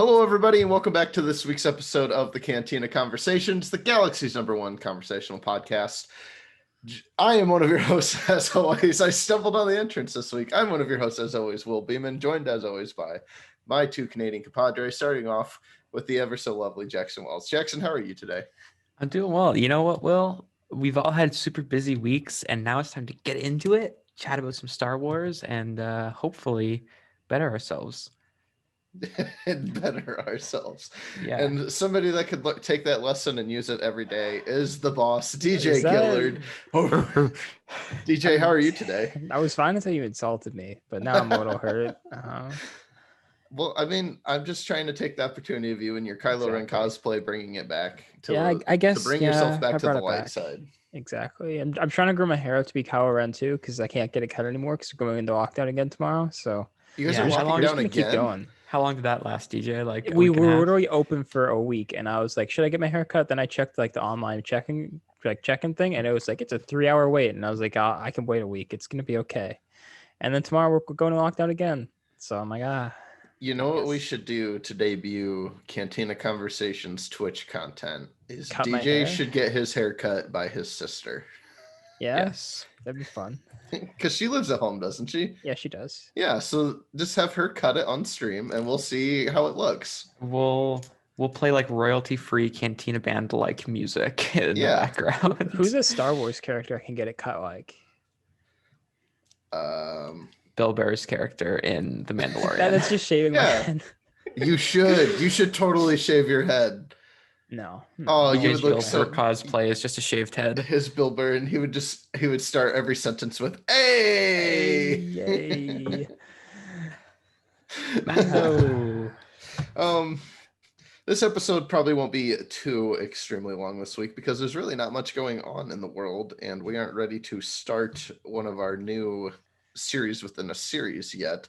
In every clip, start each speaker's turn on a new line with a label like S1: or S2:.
S1: Hello, everybody, and welcome back to this week's episode of the Cantina Conversations, the galaxy's #1 conversational podcast. I am one of your hosts, as always. I stumbled on the entrance this week. I'm one of your hosts, as always, Will Beeman, joined, as always, by my two Canadian compadres, starting off with the ever so lovely Jackson Wells. Jackson, how are you today?
S2: I'm doing well. You know what, Will? We've all had super busy weeks, and now it's time to get into it, chat about some Star Wars, and hopefully better ourselves.
S1: And better ourselves.
S2: Yeah.
S1: And somebody that could take that lesson and use it every day is the boss, DJ Gillard. DJ, how are you today?
S3: I was fine until you insulted me, but now I'm a little hurt.
S1: Well, I mean, I'm just trying to take the opportunity of you and your Kylo Ren cosplay, bringing it back to,
S3: I guess,
S1: to bring yourself back to the light side.
S3: Exactly. And I'm trying to grow my hair out to be Kylo Ren too, because I can't get it cut anymore because we're going into lockdown again tomorrow. So
S1: you guys are locking down again?
S3: Keep going.
S2: How long did that last, DJ? Like
S3: we were literally open for a week, and I was like, should I get my hair cut? Then I checked like the online check-in thing, and it was like it's a 3-hour wait, and I was like, I can wait a week. It's gonna be okay. And then tomorrow we're going to lockdown again. So I'm like,
S1: You know what we should do to debut Cantina Conversations Twitch content is DJ should get his hair cut by his sister.
S2: Yes.
S3: That'd be fun.
S1: Because she lives at home, doesn't she?
S3: Yeah, she does.
S1: Yeah, so just have her cut it on stream and we'll see how it looks.
S2: We'll play like royalty-free Cantina band like music in the background.
S3: Who's a Star Wars character I can get it cut like?
S2: Bill Burr's character in The Mandalorian.
S3: That's just shaving my head.
S1: You should totally shave your head.
S3: No.
S1: Oh, you would look
S2: so cosplay is just a shaved head.
S1: His Bill Burr, and he would start every sentence with "Hey!"
S3: Yay.
S1: This episode probably won't be too extremely long this week because there's really not much going on in the world, and we aren't ready to start one of our new series within a series yet.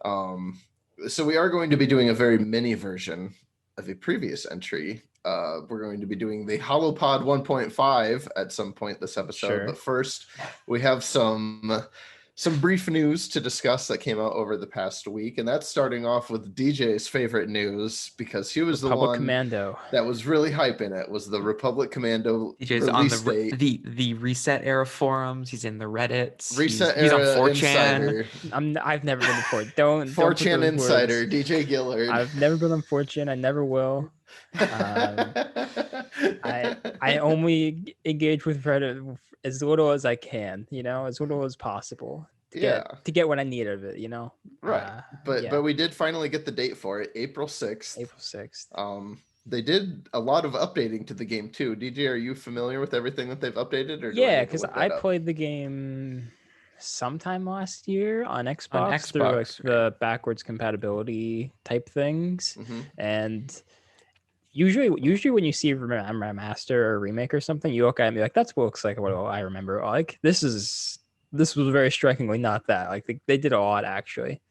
S1: So we are going to be doing a very mini version of a previous entry. We're going to be doing the HoloPod 1.5 at some point this episode. Sure. But first, we have some brief news to discuss that came out over the past week, and that's starting off with DJ's favorite news because he was the one
S3: Commando
S1: that was really hyping it. Was the Republic Commando
S2: DJ's on the Reset Era forums. He's in the Reddits.
S1: Reset
S2: he's
S1: Era
S2: on 4chan.
S3: Insider. I've never been to
S1: 4chan Insider. Words. DJ Gillard.
S3: I've never been on 4chan. I never will. I only engage with Reddit as little as I can, as little as possible to get what I need out of it,
S1: Right. But we did finally get the date for it, April 6th.
S3: April 6th.
S1: They did a lot of updating to the game too. DJ, are you familiar with everything that they've updated? Or
S3: because I played the game sometime last year on Xbox through like the backwards compatibility type things.
S1: Mm-hmm.
S3: And usually when you see a remaster or a remake or something, you look at it and be like, that's what looks like what I remember. Like this was very strikingly not that. Like they did a lot actually.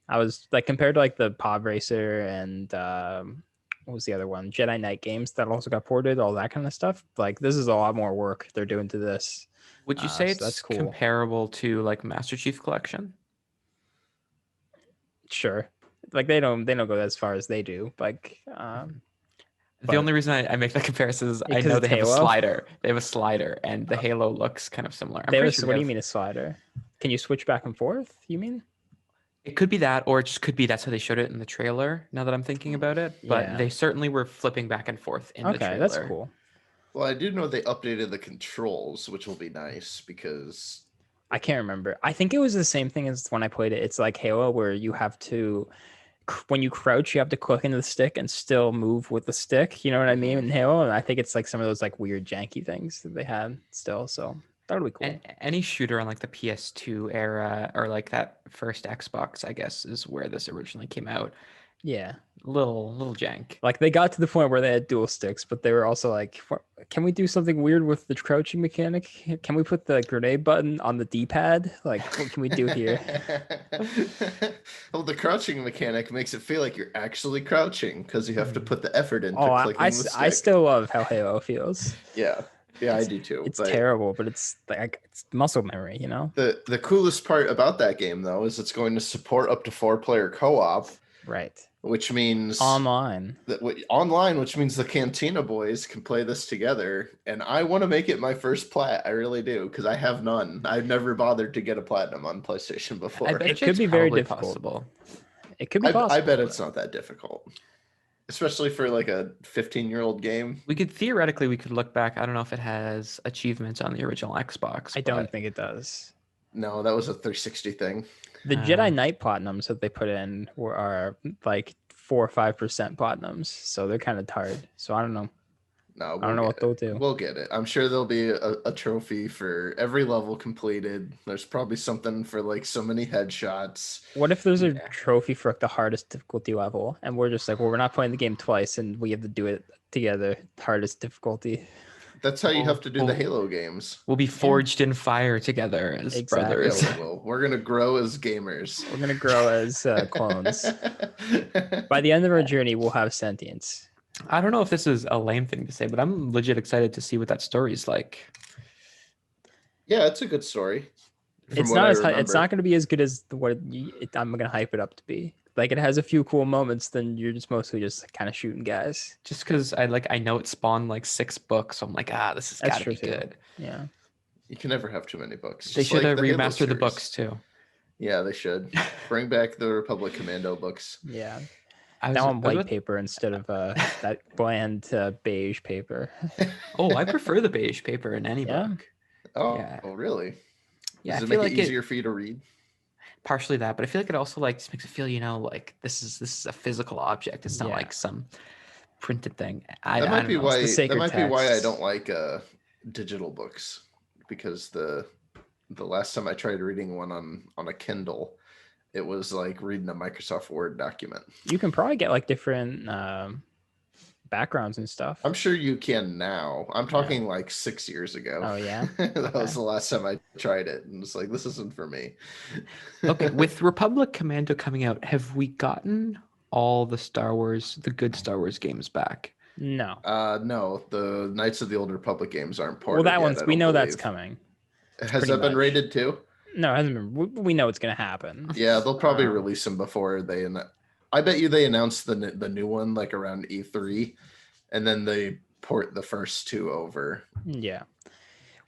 S3: I was like compared to like the Pod Racer and what was the other one? Jedi Knight games that also got ported, all that kind of stuff. Like this is a lot more work they're doing to this.
S2: Would you say it's cool. Comparable to like Master Chief Collection?
S3: Sure. Like they don't go as far as they do. Like
S2: the only reason I make that comparison is I know they have a slider. They have a slider, and the Halo looks kind of similar.
S3: What do you mean a slider? Can you switch back and forth? You mean?
S2: It could be that, or it just could be that's how they showed it in the trailer. Now that I'm thinking about it, but they certainly were flipping back and forth in the trailer.
S3: Okay, that's cool.
S1: Well, I do know they updated the controls, which will be nice because
S3: I can't remember. I think it was the same thing as when I played it. It's like Halo, where you have to. When you crouch, you have to click into the stick and still move with the stick. You know what I mean? In Halo, and I think it's like some of those like weird janky things that they had still. So that would be cool.
S2: Any shooter on like the PS2 era or like that first Xbox, I guess, is where this originally came out.
S3: Yeah,
S2: little jank.
S3: Like they got to the point where they had dual sticks, but they were also like, can we do something weird with the crouching mechanic? Can we put the grenade button on the D-pad? Like, what can we do here?
S1: Well, the crouching mechanic makes it feel like you're actually crouching because you have to put the effort into clicking the stick.
S3: I still love how Halo feels.
S1: Yeah, I do too.
S3: It's terrible, but it's like it's muscle memory,
S1: The coolest part about that game though is it's going to support up to 4-player co-op.
S3: Right.
S1: which means
S3: Online.
S1: online, which means the Cantina boys can play this together. And I want to make it my first plat. I really do, because I have none. I've never bothered to get a platinum on PlayStation before.
S2: I bet
S3: It
S2: you
S3: could
S2: it's
S3: be very
S2: probably
S3: difficult.
S2: possible.
S3: It could be possible.
S1: I bet it's not that difficult, especially for like a 15-year-old game.
S2: We could look back. I don't know if it has achievements on the original Xbox.
S3: I don't think it does.
S1: No, that was a 360 thing.
S3: The Jedi Knight platinums that they put in are like 4 or 5% platinums, so they're kind of tired. So I don't know.
S1: No,
S3: I don't know what they'll do.
S1: We'll get it. I'm sure there'll be a trophy for every level completed. There's probably something for like so many headshots.
S3: What if there's a trophy for like the hardest difficulty level, and we're just like, well, we're not playing the game twice, and we have to do it together, hardest difficulty.
S1: That's how you have to do the Halo games.
S2: We'll be forged in fire together as brothers.
S1: Yeah, we're gonna grow as gamers.
S3: We're gonna grow as clones. By the end of our journey, we'll have sentience.
S2: I don't know if this is a lame thing to say, but I'm legit excited to see what that story's like.
S1: Yeah, it's a good story.
S3: It's not going to be as good as I'm going to hype it up to be. Like, it has a few cool moments, then you're just mostly just kind of shooting guys.
S2: Just because I know it spawned like 6 books, so I'm like, this has got to be good.
S3: Yeah.
S1: You can never have too many books.
S2: They should have remastered the books too.
S1: Yeah, they should. Bring back the Republic Commando books.
S3: Yeah. Now on white paper instead of that bland beige paper.
S2: I prefer the beige paper in any book.
S1: Oh, really?
S2: Yeah,
S1: Does it make it easier for you to read?
S2: Partially that, but I feel like it also like just makes it feel, like this is a physical object. It's not like some printed thing.
S1: That might be why I don't like digital books, because the last time I tried reading one on a Kindle, it was like reading a Microsoft Word document.
S3: You can probably get like different backgrounds and stuff.
S1: I'm sure you can now. I'm talking like 6 years ago.
S3: Oh yeah.
S1: That was the last time I tried it, and it's like, this isn't for me.
S2: Okay, with Republic Commando coming out, have we gotten all the good Star Wars games back?
S3: No.
S1: No, the Knights of the Old Republic games aren't ported.
S3: Well, that one's we know that's coming.
S1: Has that been rated too?
S3: No, it hasn't been. We know it's going to happen.
S1: Yeah, they'll probably release them before they. I bet you they announced the new one like around E3, and then they port the first 2 over.
S3: Yeah,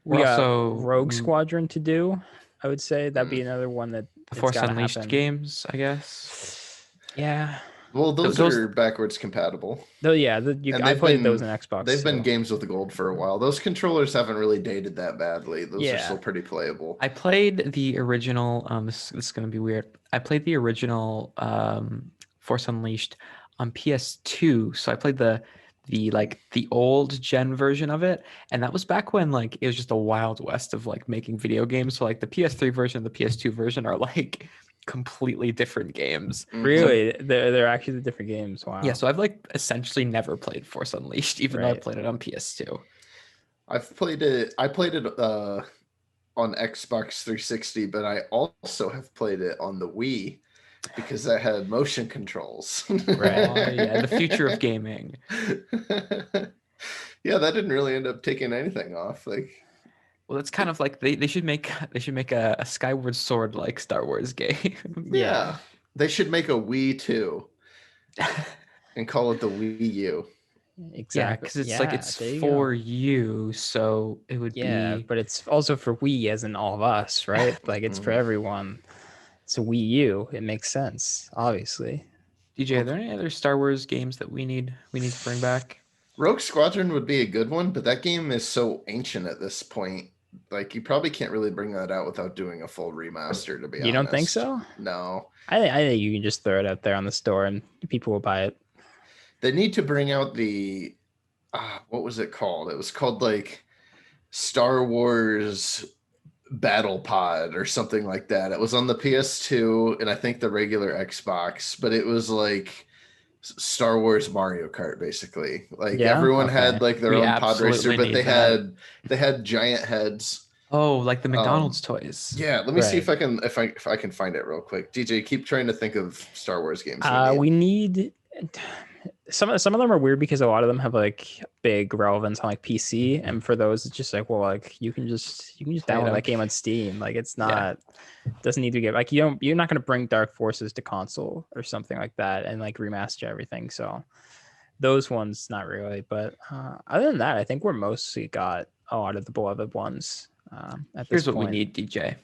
S3: we got Rogue Squadron to do. I would say that'd be another one that
S2: the Force Unleashed games, I guess.
S3: Yeah.
S1: Well, those are backwards compatible.
S3: Though, yeah, I played those on Xbox.
S1: They've been games with gold for a while. Those controllers haven't really dated that badly. Those are still pretty playable.
S2: I played the original. This is going to be weird. I played the original Force Unleashed on PS2. So I played the old gen version of it, and that was back when like it was just a wild west of like making video games. So like the PS3 version and the PS2 version are like completely different games.
S3: Really? So, they're actually the different games. Wow.
S2: Yeah, so I've like essentially never played Force Unleashed, even though I played it on PS2.
S1: I played it on Xbox 360, but I also have played it on the Wii, because I had motion controls.
S2: Right. Yeah, the future of gaming.
S1: Yeah, that didn't really end up taking anything off. Like,
S2: well, it's kind of like they should make a Skyward Sword like Star Wars game.
S1: Yeah. They should make a Wii too, and call it the Wii U.
S3: Exactly.
S2: Yeah, because it's for you, so it would be.
S3: Yeah, but it's also for we, as in all of us, right? Like it's for everyone. It's a Wii U. It makes sense, obviously.
S2: DJ, are there any other Star Wars games that we need to bring back?
S1: Rogue Squadron would be a good one, but that game is so ancient at this point. Like, you probably can't really bring that out without doing a full remaster, to be honest.
S3: You don't think so?
S1: No.
S3: I think you can just throw it out there on the store and people will buy it.
S1: They need to bring out the what was it called? It was called like Star Wars Battle Pod or something like that. It was on the PS2 and I think the regular Xbox, but it was like Star Wars Mario Kart, basically. Like everyone had like their own pod racer, but they had giant heads.
S2: Oh, like the McDonald's toys.
S1: Yeah, let me see if I can find it real quick. DJ, keep trying to think of Star Wars games.
S3: We need some of them are weird because a lot of them have like big relevance on like PC, and for those it's just like, well, like you can just
S2: Play it
S3: download
S2: on
S3: that game on Steam. Like it's
S2: Yeah.
S3: not doesn't need to get like you're not going to bring Dark Forces to console or something like that and like remaster everything. So those ones not really, but other than that, I think we're mostly got a lot of the beloved ones at
S2: Here's
S3: this
S2: what we
S3: point.
S2: need, DJ.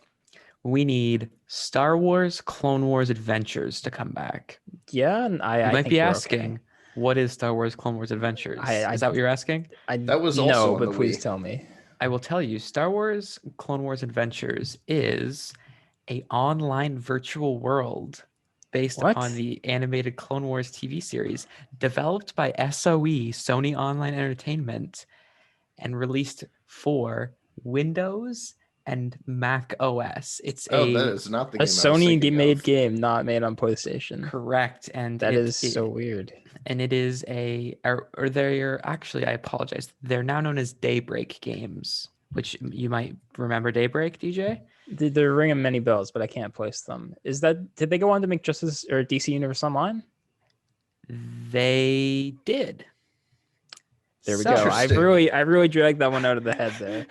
S2: We need Star Wars Clone Wars Adventures to come back.
S3: Yeah, and
S2: You
S3: I
S2: might
S3: think
S2: be
S3: we're
S2: asking,
S3: okay.
S2: what is Star Wars Clone Wars Adventures?
S3: I
S2: Is that what you're asking?
S1: That was
S3: no,
S1: also on
S3: but
S1: the
S3: please
S1: Wii.
S3: tell me.
S2: I will tell you, Star Wars Clone Wars Adventures is a online virtual world based
S3: What?
S2: upon the animated Clone Wars TV series, developed by SOE, Sony Online Entertainment, and released for Windows and Mac OS. It's
S1: Oh, that
S2: a
S1: is not the
S3: A
S1: game I was
S3: Sony
S1: thinking
S3: made
S1: of.
S3: game, not made on PlayStation.
S2: correct, and
S3: That is so weird.
S2: and it is or they're actually, I apologize, they're now known as Daybreak games, which you might remember. Daybreak, DJ.
S3: They're ringing many bells, but I can't place them. Did they go on to make Justice or DC Universe Online?
S2: They did.
S3: There we
S2: So-
S3: go. I really dragged that one out of the head there.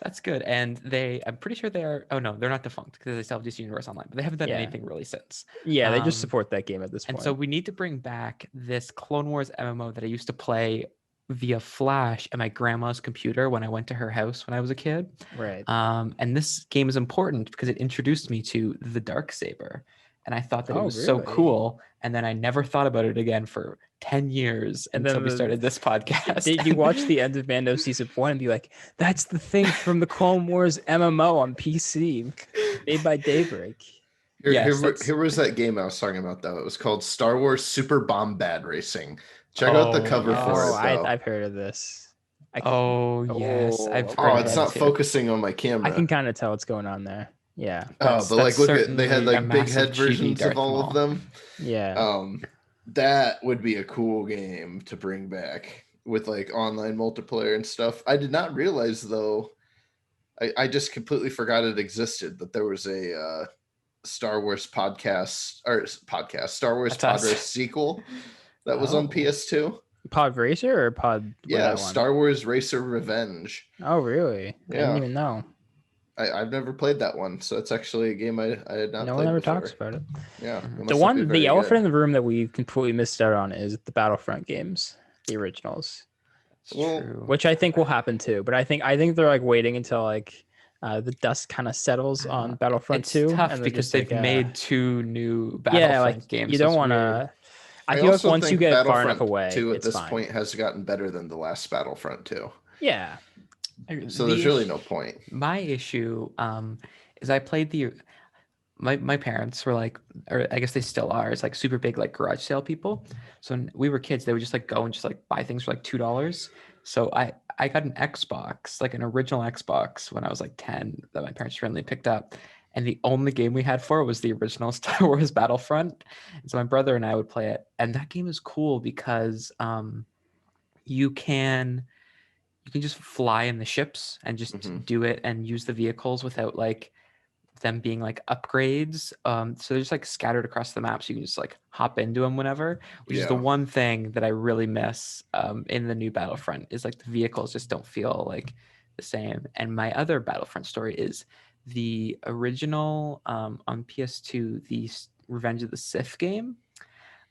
S2: That's good. And I'm pretty sure they are. Oh no, they're not defunct because they still have DC Universe Online, but they haven't done
S3: Yeah.
S2: anything really since.
S3: Yeah, they just
S2: Um,
S3: support that game at this
S2: And
S3: point.
S2: so we need to bring back this Clone Wars MMO that I used to play via Flash at my grandma's computer when I went to her house when I was a kid.
S3: Right.
S2: And this game is important because it introduced me to the Darksaber. And I thought that it
S3: Oh,
S2: was so
S3: really?
S2: cool. And then I never thought about it again for 10 years
S3: And
S2: until
S3: then
S2: we started this podcast.
S3: Did you watch the end of Mando season 1 and be like, that's the thing from the Clone Wars MMO on PC made by Daybreak?
S1: Here was that game I was talking about, though. It was called Star Wars Super Bombad Racing. Check out the
S2: Oh,
S1: cover
S2: yes.
S1: for it, though.
S3: I've heard of this.
S2: Oh, yes. I've
S3: Oh,
S2: heard
S1: Oh,
S2: of
S1: it's
S2: that
S1: not
S2: too.
S1: focusing on my camera.
S3: I can kind of tell what's going on there. Yeah.
S1: Oh, but like, look at they had
S2: certainly a
S1: like big
S2: massive
S1: head
S2: chibi
S1: versions
S2: Darth
S1: of all
S2: Maul.
S1: of them.
S3: Yeah.
S1: That would be a cool game to bring back with like online multiplayer and stuff. I did not realize though. I just completely forgot it existed. That there was a Star Wars Star Wars
S2: That's
S1: Pod
S2: us.
S1: Race sequel that was on
S2: Oh.
S1: PS2.
S3: Pod Racer or Pod?
S1: Yeah,
S3: that one?
S1: Star Wars Racer Revenge.
S3: Oh, really? I
S1: Yeah.
S3: didn't even know.
S1: I've never played that one, so it's actually a game I had not
S3: No
S1: played
S3: one ever
S1: before.
S3: talks about it.
S1: Yeah,
S3: The elephant in the room that we completely missed out on is the Battlefront games, the originals,
S2: It's
S1: Well,
S2: true.
S3: which I think will happen too. But I think they're like waiting until like the dust kind of settles on Battlefront
S2: It's
S3: 2.
S2: tough
S3: and they're
S2: because
S3: just
S2: they've
S3: like,
S2: made 2 new Battlefront
S3: yeah, like
S2: games.
S3: you
S2: so
S3: don't
S2: it's
S3: want
S2: weird.
S3: to. I feel like
S1: also
S3: once you
S1: think
S3: get far
S1: Battlefront
S3: enough away,
S1: 2 at
S3: it's
S1: this
S3: fine.
S1: point has gotten better than the last Battlefront 2.
S3: Yeah.
S1: So there's really no point.
S2: My issue is I played my parents were like, or I guess they still are, it's like super big like garage sale people. So when we were kids, they would just like go and just like buy things for like $2. So I got an Xbox, like an original Xbox when I was like 10 that my parents randomly picked up. And the only game we had for it was the original Star Wars Battlefront. And so my brother and I would play it. And that game is cool because you can just fly in the ships and just
S1: Mhm.
S2: do it and use the vehicles without like them being like upgrades. So they're just like scattered across the map, so you can just like hop into them whenever, which is the
S1: Yeah.
S2: one thing that I really miss in the new Battlefront is like the vehicles just don't feel like the same. And my other Battlefront story is the original on PS2, the Revenge of the Sith game.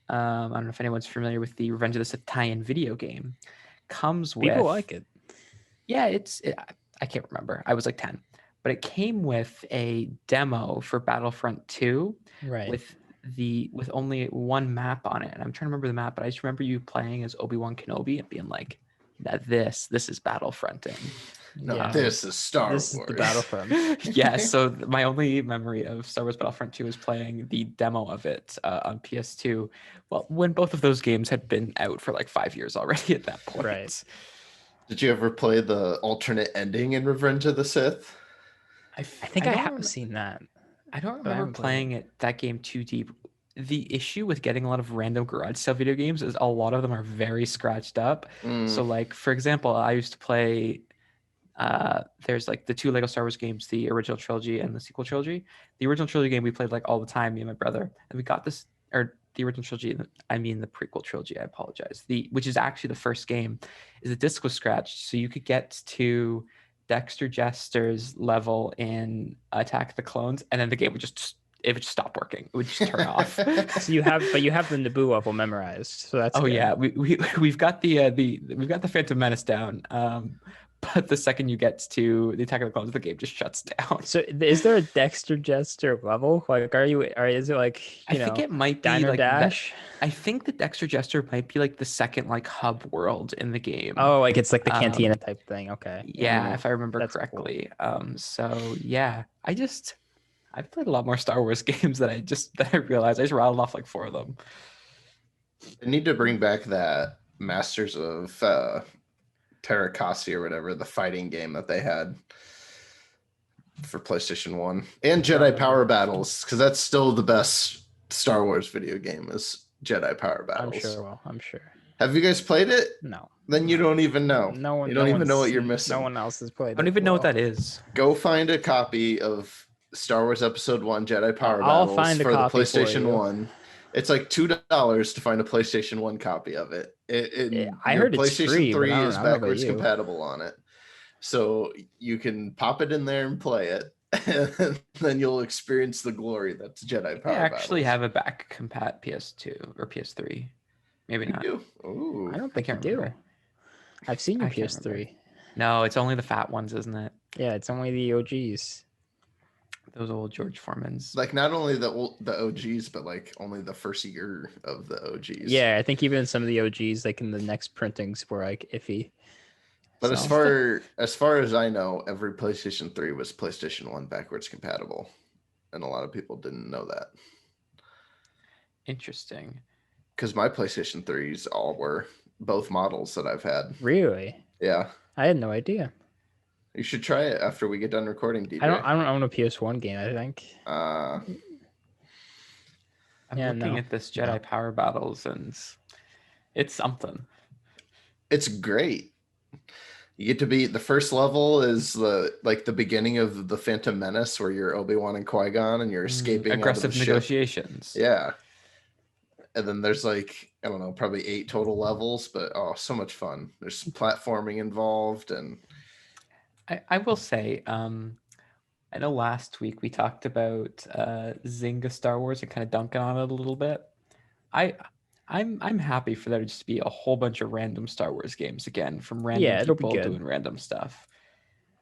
S2: I don't know if anyone's familiar with the Revenge of the Sith tie-in video game. Comes with
S3: People like it.
S2: yeah, I can't remember. I was like 10, but it came with a demo for Battlefront 2
S3: Right.
S2: with only one map on it. And I'm trying to remember the map, but I just remember you playing as Obi-Wan Kenobi and being like, this is Battlefronting.
S1: No,
S3: yeah.
S1: this is Star
S3: This
S1: Wars.
S3: is the Battlefront.
S2: Yeah, so my only memory of Star Wars Battlefront 2 is playing the demo of it on PS2. Well, when both of those games had been out for like 5 years already at that point.
S3: Right.
S1: Did you ever play the alternate ending in Revenge of the Sith?
S3: I think I
S2: don't
S3: have
S2: rem-
S3: seen that.
S2: I don't
S3: but I
S2: remember
S3: haven't played
S2: playing that game too deep. The issue with getting a lot of random garage sale video games is a lot of them are very scratched up. So like, for example, I used to play there's like the 2 Lego Star Wars games, the original trilogy and the sequel trilogy. The original trilogy game we played like all the time, me and my brother. And we got this, or the original trilogy. I mean the prequel trilogy. I apologize. Which is actually the first game, is the disc was scratched, so you could get to Dexter Jester's level in Attack of the Clones, and then the game would just stop working. It would just turn off.
S3: So you have the Naboo level memorized. So that's good.
S2: Yeah, we've got we've got the Phantom Menace down. But the second you get to the Attack of the Clones, the game just shuts down.
S3: So is there a Dexter Jester level? Like, is it like,
S2: I think it might be
S3: Diner
S2: like
S3: Dash?
S2: I think the Dexter Jester might be like the second like hub world in the game.
S3: Oh, like it's like the cantina type thing. Okay.
S2: Yeah, if I remember
S3: That's
S2: correctly. So yeah, I've played a lot more Star Wars games than I realized. I just rattled off like 4 of them.
S1: I need to bring back that Masters of Terrakasi or whatever, the fighting game that they had for PlayStation 1, and Jedi Power Battles, because that's still the best Star Wars video game is Jedi Power Battles.
S3: I'm sure.
S1: Have you guys played it?
S3: No.
S1: Then you don't even know.
S3: No one.
S1: You don't even know what you're missing.
S3: No one else has played.
S2: I don't even know what that is.
S1: Go find a copy of Star Wars Episode 1 Jedi Power
S3: I'll
S1: Battles
S3: find a
S1: for the
S3: copy
S1: PlayStation
S3: for you.
S1: 1. It's like $2 to find a PlayStation 1 copy of it.
S3: I heard it's
S1: PlayStation
S3: free,
S1: 3
S3: but I don't
S1: is
S3: know about
S1: backwards
S3: you.
S1: compatible on it. So you can pop it in there and play it, and then you'll experience the glory that's Jedi Power
S2: I actually
S1: Battles.
S2: have a back compat PS2 or PS3. Maybe not.
S1: You do? Ooh.
S3: I don't think I
S2: can't
S3: do.
S2: remember.
S3: I've seen your
S2: I can't
S3: PS3.
S2: No, it's only the fat ones, isn't it?
S3: Yeah, it's only the OGs.
S2: Those old George Foremans.
S1: Like not only the OGs, but like only the first year of the OGs.
S3: Yeah, I think even some of the OGs, like in the next printings, were like iffy.
S1: But
S3: So-
S1: as far as I know, every PlayStation 3 was PlayStation 1 backwards compatible. And a lot of people didn't know that.
S2: Interesting.
S1: Because my PlayStation 3s all were both models that I've had.
S3: Really?
S1: Yeah.
S3: I had no idea.
S1: You should try it after we get done recording, DJ.
S3: I don't own a PS1 game, I think.
S2: I'm
S3: Yeah,
S2: looking
S3: no.
S2: at this Jedi Power Battles, and it's something.
S1: It's great. You get to be the first level is the beginning of the Phantom Menace, where you're Obi-Wan and Qui-Gon and you're escaping
S2: Aggressive
S1: out of the ship.
S2: negotiations.
S1: Yeah. And then there's like, I don't know, probably 8 total levels, but oh, so much fun. There's some platforming involved, and
S2: I will say, I know last week we talked about Zynga Star Wars and kind of dunking on it a little bit. I'm happy for there to just be a whole bunch of random Star Wars games again from random
S3: it'll be
S2: people
S3: good.
S2: doing random stuff.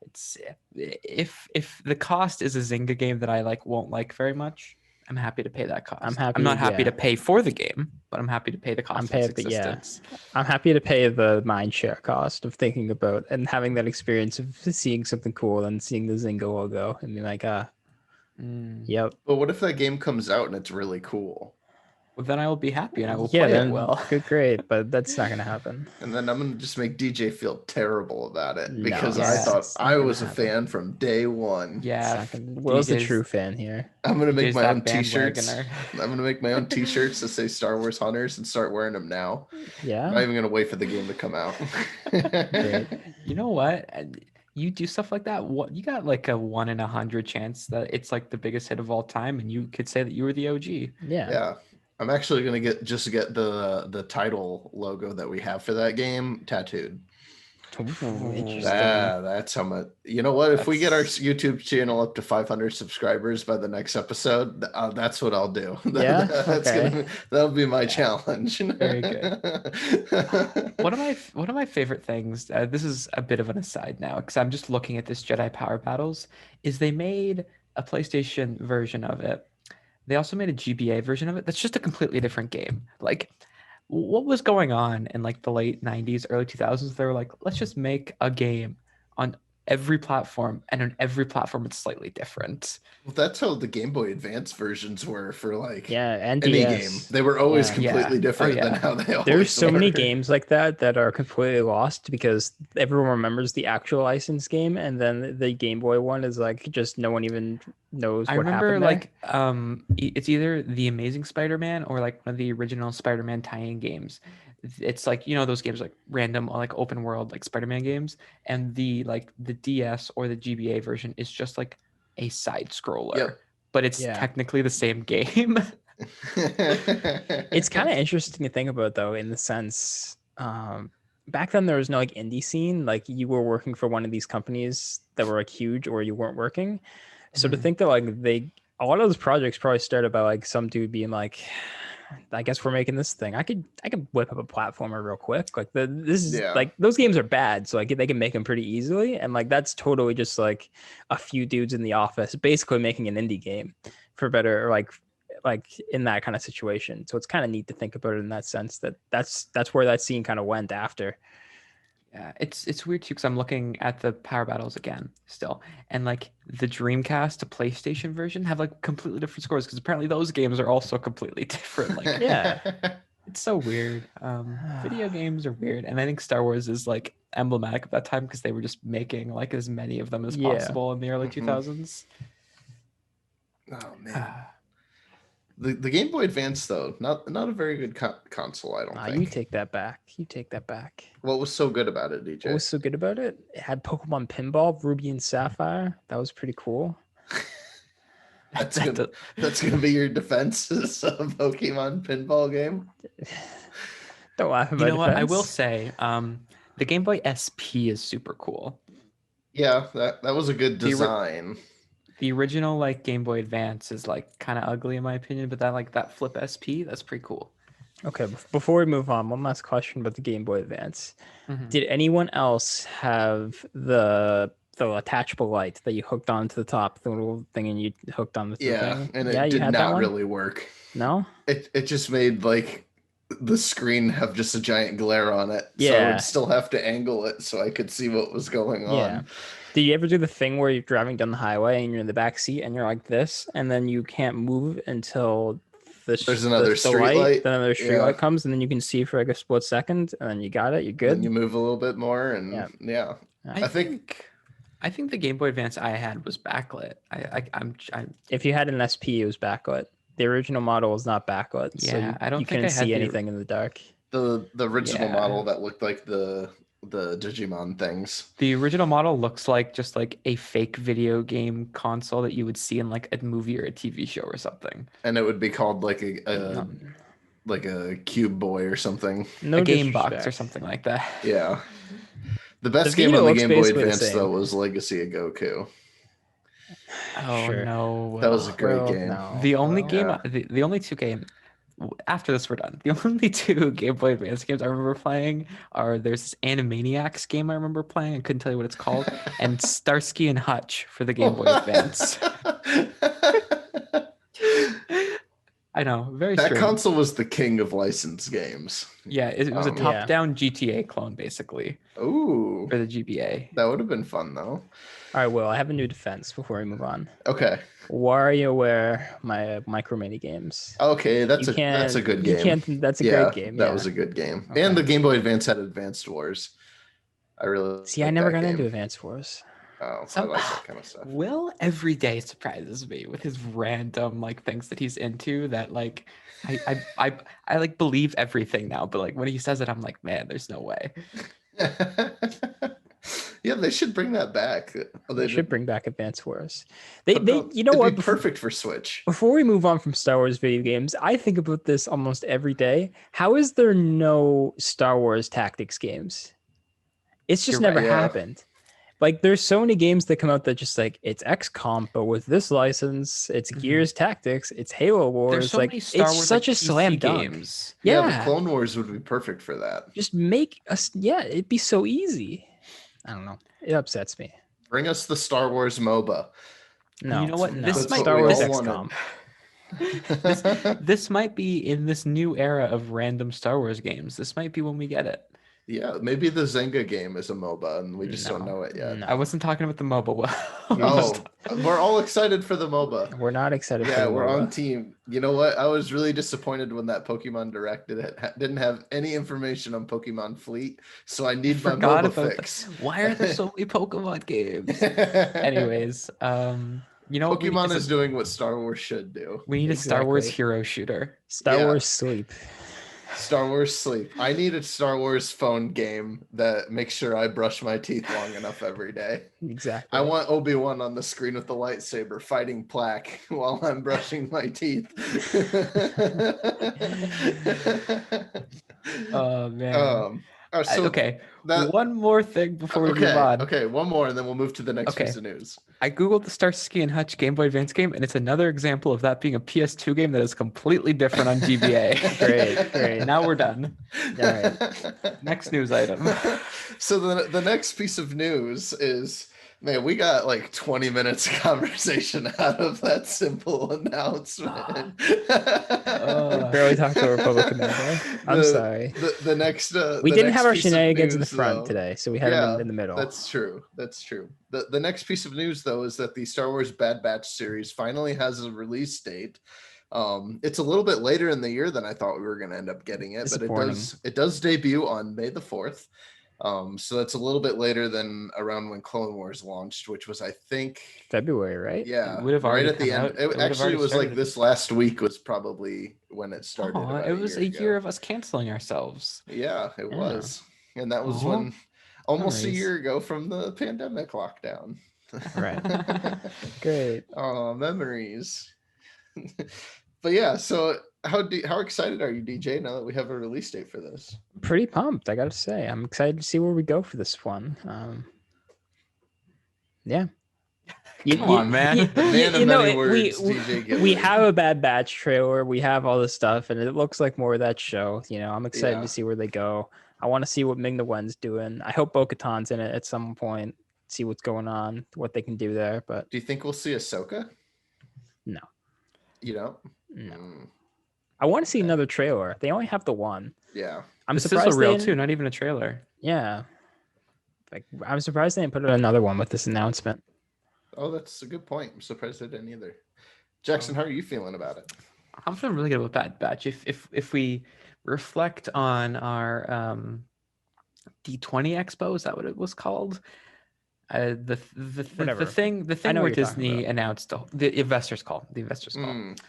S2: It's if the cost is a Zynga game that I won't like very much, I'm happy to pay that cost. I'm not happy to pay for the game, but I'm happy to pay the cost of its existence.
S3: I'm happy to pay the mindshare cost of thinking about and having that experience of seeing something cool and seeing the Zynga logo and being like, yep.
S1: but what if that game comes out and it's really cool?
S2: Well, then I will be happy and I will
S3: Yeah,
S2: play
S3: then
S2: it well.
S3: good, great, but that's not gonna happen.
S1: And then I'm gonna just make DJ feel terrible about it
S3: No.
S1: because
S2: Yeah,
S1: I thought
S3: it's not
S1: I
S3: gonna
S1: was a
S3: happen.
S1: fan from day one.
S2: Yeah,
S3: Will's the
S2: DJ's
S3: true fan here.
S1: I'm gonna make
S2: DJ's
S1: my
S2: that
S1: own t-shirts.
S2: bandwagoner.
S1: I'm gonna make my own t-shirts that say Star Wars Hunters and start wearing them now.
S3: Yeah.
S1: I'm not even gonna wait for the game to come out.
S3: Great.
S2: You know what? You do stuff like that. What you got like a 1 in 100 chance that it's like the biggest hit of all time, and you could say that you were the OG.
S3: Yeah.
S1: Yeah. I'm actually gonna get the title logo that we have for that game tattooed.
S3: Ooh, interesting.
S1: That's how much. You know what? If we get our
S2: That's-
S1: YouTube channel up to 500 subscribers by the next episode, that's what I'll do.
S3: Yeah? Okay.
S1: That'll be my challenge.
S2: Very good. One of my favorite things. This is a bit of an aside now, because I'm just looking at this Jedi Power Battles. Is they made a PlayStation version of it. They also made a GBA version of it. That's just a completely different game. Like, what was going on in like the late 90s, early 2000s? They were like, let's just make a game on every platform, and on every platform it's slightly different.
S1: Well, that's how the Game Boy Advance versions were for like
S3: And
S1: any
S3: DS.
S1: game. They were always
S3: Yeah.
S1: completely
S2: Yeah.
S1: different
S2: Oh,
S1: than
S2: yeah.
S1: how they always
S3: There's so many
S1: were.
S3: games like that are completely lost because everyone remembers the actual licensed game, and then the Game Boy one is like just no one even knows
S2: I
S3: what
S2: remember
S3: happened there.
S2: like it's either the Amazing Spider-Man or like one of the original Spider-Man tie-in games. It's like, you know, those games like random like open world like Spider-Man games, and the DS or the GBA version is just like a side scroller.
S1: Yep.
S2: But it's
S3: Yeah.
S2: technically the same game.
S3: It's kind of interesting to think about though, in the sense, back then there was no like indie scene. Like you were working for one of these companies that were like huge, or you weren't working. So to
S2: Mhm.
S3: think that like a lot of those projects probably started by like some dude being like, I guess we're making this thing. I could whip up a platformer real quick. Like this is
S1: Yeah.
S3: like those games are bad, so like they can make them pretty easily, and like that's totally just like a few dudes in the office basically making an indie game for better, or like in that kind of situation. So it's kind of neat to think about it in that sense, that that's where that scene kind of went after.
S2: Yeah, it's weird too because I'm looking at the Power Battles again still, and like the Dreamcast to PlayStation version have like completely different scores because apparently those games are also completely different. Like,
S3: Yeah.
S2: it's so weird. Video games are weird, and I think Star Wars is like emblematic of that time because they were just making like as many of them as
S3: Yeah.
S2: possible in the early 2000s.
S1: Oh man. The Game Boy Advance though, not a very good console, I don't
S3: Nah,
S1: think.
S3: you take that back. You take that back.
S1: What was so good about it,
S3: What
S1: DJ?
S3: was so good about it? It had Pokemon Pinball, Ruby and Sapphire. That was pretty cool.
S1: That's
S2: That
S1: gonna
S2: does-
S1: that's gonna be your defense is a Pokemon pinball game.
S3: Don't laugh at
S2: You
S3: my
S2: know what? I will
S3: defense.
S2: say, the Game Boy SP is super cool.
S1: Yeah, that was a good
S2: The ori-
S1: design.
S2: The original like Game Boy Advance is like kind of ugly in my opinion, but that flip SP, that's pretty cool.
S3: Okay, before we move on, one last question about the Game Boy Advance.
S2: Mhm.
S3: Did anyone else have the attachable light that you hooked onto the top, the little thing, and you hooked on the
S1: Yeah,
S3: thing?
S1: and
S3: Yeah,
S1: it
S3: you
S1: did
S3: had that
S1: not
S3: one?
S1: really work.
S3: No?
S1: It just made like the screen have just a giant glare on it. So I
S3: Yeah.
S1: would still have to angle it so I could see what was going
S3: Yeah.
S1: on.
S3: Did you ever do the thing where you're driving down the highway and you're in the back seat and you're like this, and then you can't move until
S1: There's another
S3: the
S1: street
S3: light,
S1: light.
S3: then another street
S1: Yeah.
S3: light comes, and then you can see for like a split second, and then you got it, you're
S1: And then
S3: good.
S1: you move a little bit more and
S3: Yeah.
S1: yeah.
S2: I
S1: I think
S2: think the Game Boy Advance I had was backlit. I'm
S3: If you had an SP, it was backlit. The original model was not backlit, so
S2: yeah, I don't
S3: you
S2: think
S3: couldn't
S2: I had
S3: see
S2: the
S3: anything in the dark.
S1: the original
S2: Yeah.
S1: model that looked like the Digimon things.
S2: The original model looks like just like a fake video game console that you would see in like a movie or a TV show or something.
S1: And it would be called like a
S3: No,
S1: like a Cube Boy or something.
S3: no
S2: A game box or
S3: disrespect.
S2: something like that.
S1: Yeah. The best
S3: The
S1: game
S3: Vita
S1: on the
S3: looks
S1: Game Boy
S3: basically the
S1: Advance
S3: same.
S1: though was Legacy of Goku.
S2: Oh
S3: Sure.
S2: no.
S1: That was a great
S3: Well,
S1: game.
S3: no.
S2: The only
S3: Well,
S2: game,
S1: Yeah.
S2: the only two game. After this, we're done. The only two Game Boy Advance games I remember playing are there's this Animaniacs game I remember playing. I couldn't tell you what it's called, and Starsky and Hutch for the Game Boy Advance. I know, very
S1: That
S2: strange.
S1: console was the king of licensed games.
S2: Yeah, it was a
S1: Yeah.
S2: top-down GTA clone, basically,
S1: Ooh,
S2: for the GBA.
S1: that would have been fun though.
S3: all right, Will, I have a new defense before we move on.
S1: Okay,
S3: WarioWare, my micro mini games.
S1: okay, that's
S3: You
S1: a good game.
S3: You can't. That's a
S1: Yeah,
S3: great game.
S1: that
S3: Yeah.
S1: was a good game.
S3: Okay.
S1: And the Game Boy Advance had Advanced Wars. I really
S3: See, I
S1: like
S3: never
S1: that
S3: got into
S1: game.
S3: Advance Wars.
S1: Oh, I
S2: Some-
S1: like that kind of stuff.
S2: Will every day surprises me with his random like things that he's into that like I like believe everything now, but like when he says it, I'm like, man, there's no way.
S1: Yeah, they should bring that back. Oh,
S3: They should
S1: did-
S3: bring back Advance Wars.
S1: no,
S3: You know
S1: it'd
S3: what?
S1: Be perfect for Switch.
S3: Before we move on from Star Wars video games, I think about this almost every day. How is there no Star Wars tactics games? It's just
S2: You're
S3: never
S1: right, yeah.
S3: happened. Like there's so many games that come out that just like it's XCOM, but with this license, it's
S2: Mhm.
S3: Gears Tactics, it's Halo Wars.
S2: There's so
S3: like
S2: many Star
S3: it's
S2: Wars
S3: such
S2: like,
S3: a slam
S2: PC
S3: dunk.
S2: games.
S1: Yeah,
S3: Yeah,
S1: the Clone Wars would be perfect for that.
S3: just make us. Yeah, it'd be so easy. I don't know. It upsets me.
S1: Bring us the Star Wars MOBA.
S3: No,
S2: you know what?
S3: No.
S2: This might
S3: Star
S2: be
S3: Wars
S2: this-
S3: XCOM.
S2: This might be in this new era of random Star Wars games. This might be when we get it.
S1: Yeah, maybe the Zynga game is a MOBA and we just don't
S3: No,
S1: know it yet.
S3: no.
S2: I wasn't talking about the mobile.
S1: Oh, we're all excited for the MOBA.
S3: We're not excited.
S1: Yeah,
S3: for the
S1: we're
S3: MOBA.
S1: on team. You know what? I was really disappointed when that Pokemon Direct didn't have any information on Pokemon Fleet, so I need my
S2: Forgot
S1: MOBA
S2: about
S1: fix.
S2: Why are there so many Pokemon games? Anyways, you know what we need
S1: Pokemon
S2: is
S1: is doing what Star Wars should do.
S2: we need a Star Wars
S3: Exactly.
S2: hero shooter.
S3: Star
S1: Yeah.
S3: Wars sleep.
S1: Star Wars sleep. I need a Star Wars phone game that makes sure I brush my teeth long enough every day.
S3: Exactly.
S1: I want Obi-Wan on the screen with the lightsaber fighting Plaque while I'm brushing my teeth.
S2: Oh man.
S1: So
S2: Okay.
S1: that
S2: One more thing before we move
S1: okay,
S2: on.
S1: okay, one more, and then we'll move to the next
S2: Okay.
S1: piece of news.
S2: I googled the Starsky and Hutch Game Boy Advance game, and it's another example of that being a PS2 game that is completely different on GBA.
S3: Great.
S2: Now we're done.
S3: All right.
S2: Next news item.
S1: So the next piece of news is, man, we got like 20 minutes of conversation out of that simple announcement.
S3: Barely talked to a Republican there. I'm sorry.
S1: The next
S3: We
S1: the
S3: didn't
S1: next
S3: have our
S1: piece of
S3: shenanigans in the
S1: news,
S3: front
S1: though,
S3: today, so we had them in the middle.
S1: That's true. The next piece of news, though, is that the Star Wars Bad Batch series finally has a release date. It's a little bit later in the year than I thought we were going to end up getting it, but it does debut on May the 4th. So that's a little bit later than around when Clone Wars launched, which was, I think,
S3: February, right?
S1: Yeah,
S2: It would have
S1: right
S2: already
S1: at the
S2: come
S1: end.
S2: out. It would have
S1: Actually,
S2: already
S1: it was like
S2: started.
S1: this last week was probably when it started.
S2: Aw,
S1: about
S2: it was a
S1: ago.
S2: year of us canceling ourselves.
S1: Yeah, it
S2: Yeah.
S1: was, and that was
S2: Aw,
S1: when almost a
S2: memories.
S1: year ago from the pandemic lockdown.
S3: Right. Great.
S1: Oh, memories. But yeah, so how excited are you, DJ, now that we have a release date for this?
S3: Pretty pumped, I gotta say. I'm excited to see where we go for this one. Yeah.
S2: Come on, man.
S1: The man of many words,
S3: we
S1: DJ Gilbert.
S3: have a Bad Batch trailer. We have all this stuff, and it looks like more of that show. I'm excited
S1: Yeah.
S3: to see where they go. I want to see what Ming-Na Wen's doing. I hope Bo-Katan's in it at some point. See what's going on, what they can do there. But
S1: Do you think we'll see Ahsoka?
S3: No.
S1: You know?
S3: No. I want to see another trailer. They only have the one.
S1: Yeah.
S3: I'm
S2: This
S3: surprised
S2: is a reel
S3: they didn't-
S2: too, not even a trailer.
S3: Yeah. I'm surprised they didn't put out another one with this announcement.
S1: Oh, that's a good point. I'm surprised I didn't either. Jackson, how are you feeling about it?
S2: I'm feeling really good about Bad Batch. If we reflect on our D20 Expo, is that what it was called? The thing where Disney announced the investors call.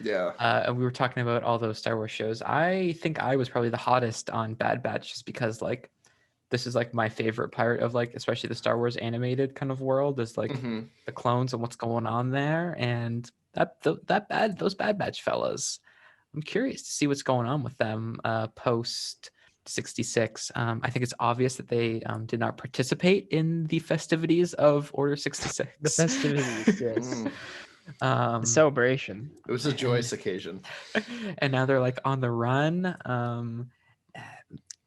S1: Yeah.
S2: And we were talking about all those Star Wars shows. I think I was probably the hottest on Bad Batch just because like this is like my favorite part of like especially the Star Wars animated kind of world is like the clones and what's going on there, and those Bad Batch fellas. I'm curious to see what's going on with them post 66. I think it's obvious that they did not participate in the festivities of Order 66.
S3: The festivities, yes. The celebration.
S1: It was a joyous occasion.
S2: And now they're like on the run.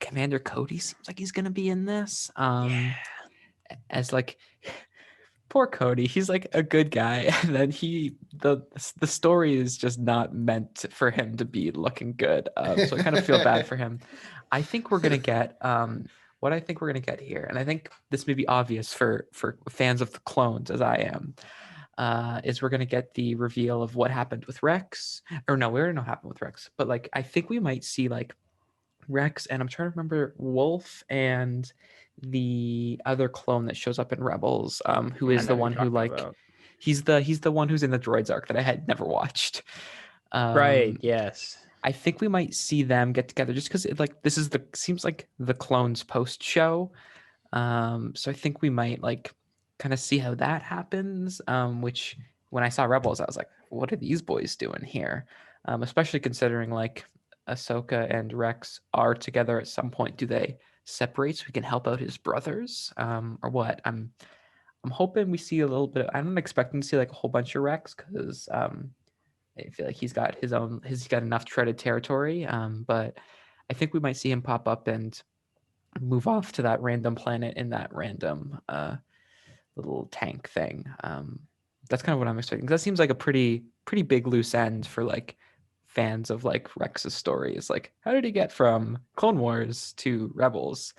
S2: Commander Cody seems like he's gonna be in this. As like poor Cody, he's like a good guy, and then the story is just not meant for him to be looking good. So I kind of feel bad for him. I think we're gonna get what I think we're gonna get here, and I think this may be obvious for fans of the clones as I am. Is we're gonna get the reveal of what happened with Rex, or no, we already know what happened with Rex, but like I think we might see like Rex, and I'm trying to remember Wolf and the other clone that shows up in Rebels, who is the one who like he's the one who's in the droids arc that I had never watched.
S3: Right. Yes.
S2: I think we might see them get together just because like this is seems like the clones post show. So I think we might like kind of see how that happens. Which when I saw Rebels, I was like, what are these boys doing here? Especially considering like Ahsoka and Rex are together at some point. Do they separate so he can help out his brothers, or what? I'm hoping we see a little bit. I'm not expecting to see like a whole bunch of Rex because I feel like he's got he's got enough treaded territory. But I think we might see him pop up and move off to that random planet in that random little tank thing. That's kind of what I'm expecting. That seems like a pretty big loose end for like fans of like Rex's story. Is like, how did he get from Clone Wars to Rebels?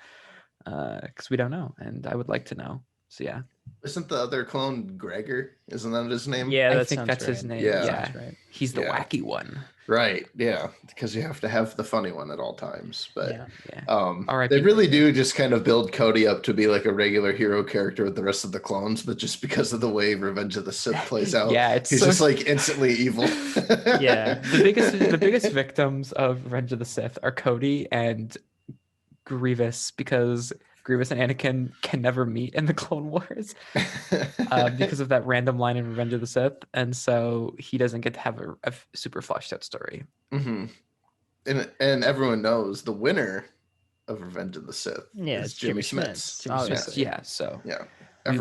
S2: Because we don't know, and I would like to know. So yeah,
S1: Isn't the other clone Gregor? Isn't that his name?
S3: Yeah,
S2: I
S3: that
S2: think
S3: sounds
S2: that's
S3: right.
S2: his name.
S1: Yeah.
S2: Yeah,
S3: Sounds right.
S2: he's the
S1: Yeah.
S2: wacky one.
S1: Right. Yeah. Because you have to have the funny one at all times. But
S3: Yeah.
S2: Yeah.
S1: they
S2: R.I.P.
S1: really
S2: Gregor.
S1: do just kind of build Cody up to be like a regular hero character with the rest of the clones, but just because of the way Revenge of the Sith plays out,
S2: Yeah, it's
S1: he's
S2: so-
S1: just like instantly evil.
S3: Yeah.
S2: The biggest victims of Revenge of the Sith are Cody and Grievous, because Grievous and Anakin can never meet in the Clone Wars because of that random line in Revenge of the Sith, and so he doesn't get to have a super fleshed out story.
S1: hmm And everyone knows the winner of Revenge of the Sith
S3: Yeah,
S1: is
S3: it's
S1: Jimmy
S3: Jimmy
S1: Smits.
S3: Smits,
S2: Jimmy Smits,
S3: obviously.
S2: yeah. So
S1: Yeah.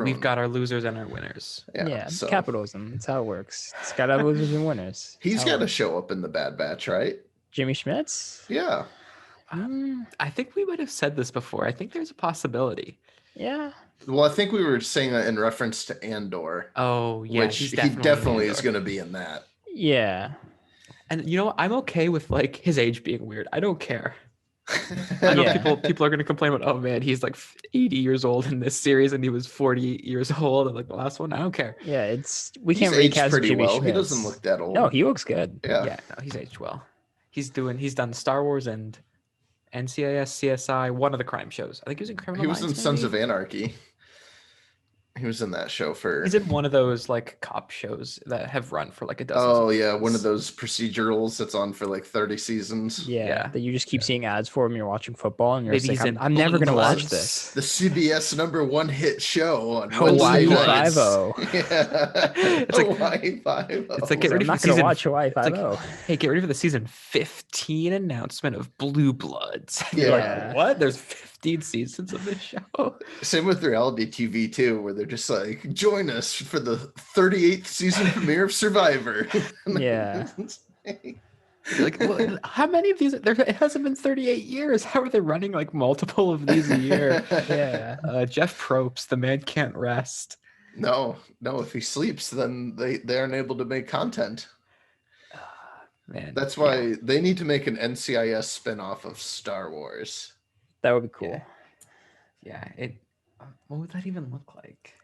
S2: we've got our losers and our winners.
S3: Yeah,
S1: So
S3: capitalism. That's how it works. It's got to have losers and winners.
S1: he's
S3: That's how it
S1: got to
S3: works.
S1: show up in the Bad Batch, right?
S3: Jimmy Schmitz?
S1: Yeah.
S2: I think we might have said this before. I think there's a possibility.
S3: Yeah.
S1: Well, I think we were saying that in reference to Andor,
S2: Oh yeah,
S1: which
S2: he's
S1: he
S2: definitely,
S1: definitely
S2: in
S1: is
S2: Andor.
S1: going to be in that.
S3: Yeah.
S2: And you know, I'm okay with like his age being weird. I don't care. I know
S3: Yeah.
S2: people are going to complain about, oh man, he's like 80 years old in this series and he was 40 years old in like the last one. I don't care.
S3: Yeah, we can't
S1: He's aged
S3: recast
S1: pretty
S3: Jimmy
S1: well.
S3: Schmitz.
S1: He doesn't look that old.
S3: No, he looks good.
S1: Yeah.
S2: No, he's aged well. He's done Star Wars and NCIS, CSI, one of the crime shows. I think he was in Criminal
S1: He was in
S2: Minds,
S1: Sons
S2: maybe?
S1: of Anarchy. He was in that show for.
S2: He's in one of those like cop shows that have run for like a dozen.
S1: Oh yeah, one of
S2: seasons.
S1: those procedurals that's on for like 30 seasons.
S3: Yeah, that you just keep seeing ads for when you're watching football, and you're
S2: Maybe
S3: just
S2: he's
S3: like,
S2: in
S3: I'm never
S2: Blue
S3: gonna watch
S2: Bloods.
S3: this.
S1: The CBS #1 hit show on
S3: Hawaii
S1: Wednesday nights.
S3: 5-0.
S1: Yeah.
S2: It's like-
S1: Hawaii 5-0.
S2: It's like, get
S3: I'm
S2: ready for
S3: not
S2: the
S3: gonna
S2: season.
S3: watch Hawaii
S2: It's like,
S3: 5-0.
S2: hey, get ready for the season 15 announcement of Blue Bloods.
S1: Yeah.
S2: You're like, what? There's 15 seasons of this show.
S1: Same with reality TV too, where they're just like, join us for the 38th season premiere of Survivor.
S3: Yeah.
S2: You're like, well, how many of these? It hasn't been 38 years. How are they running like multiple of these a year?
S3: Yeah.
S2: Jeff Probst, the man can't rest.
S1: No. If he sleeps, then they aren't able to make content.
S2: Man,
S1: That's why they need to make an NCIS spinoff of Star Wars.
S3: That would be cool.
S2: Yeah. What would that even look like?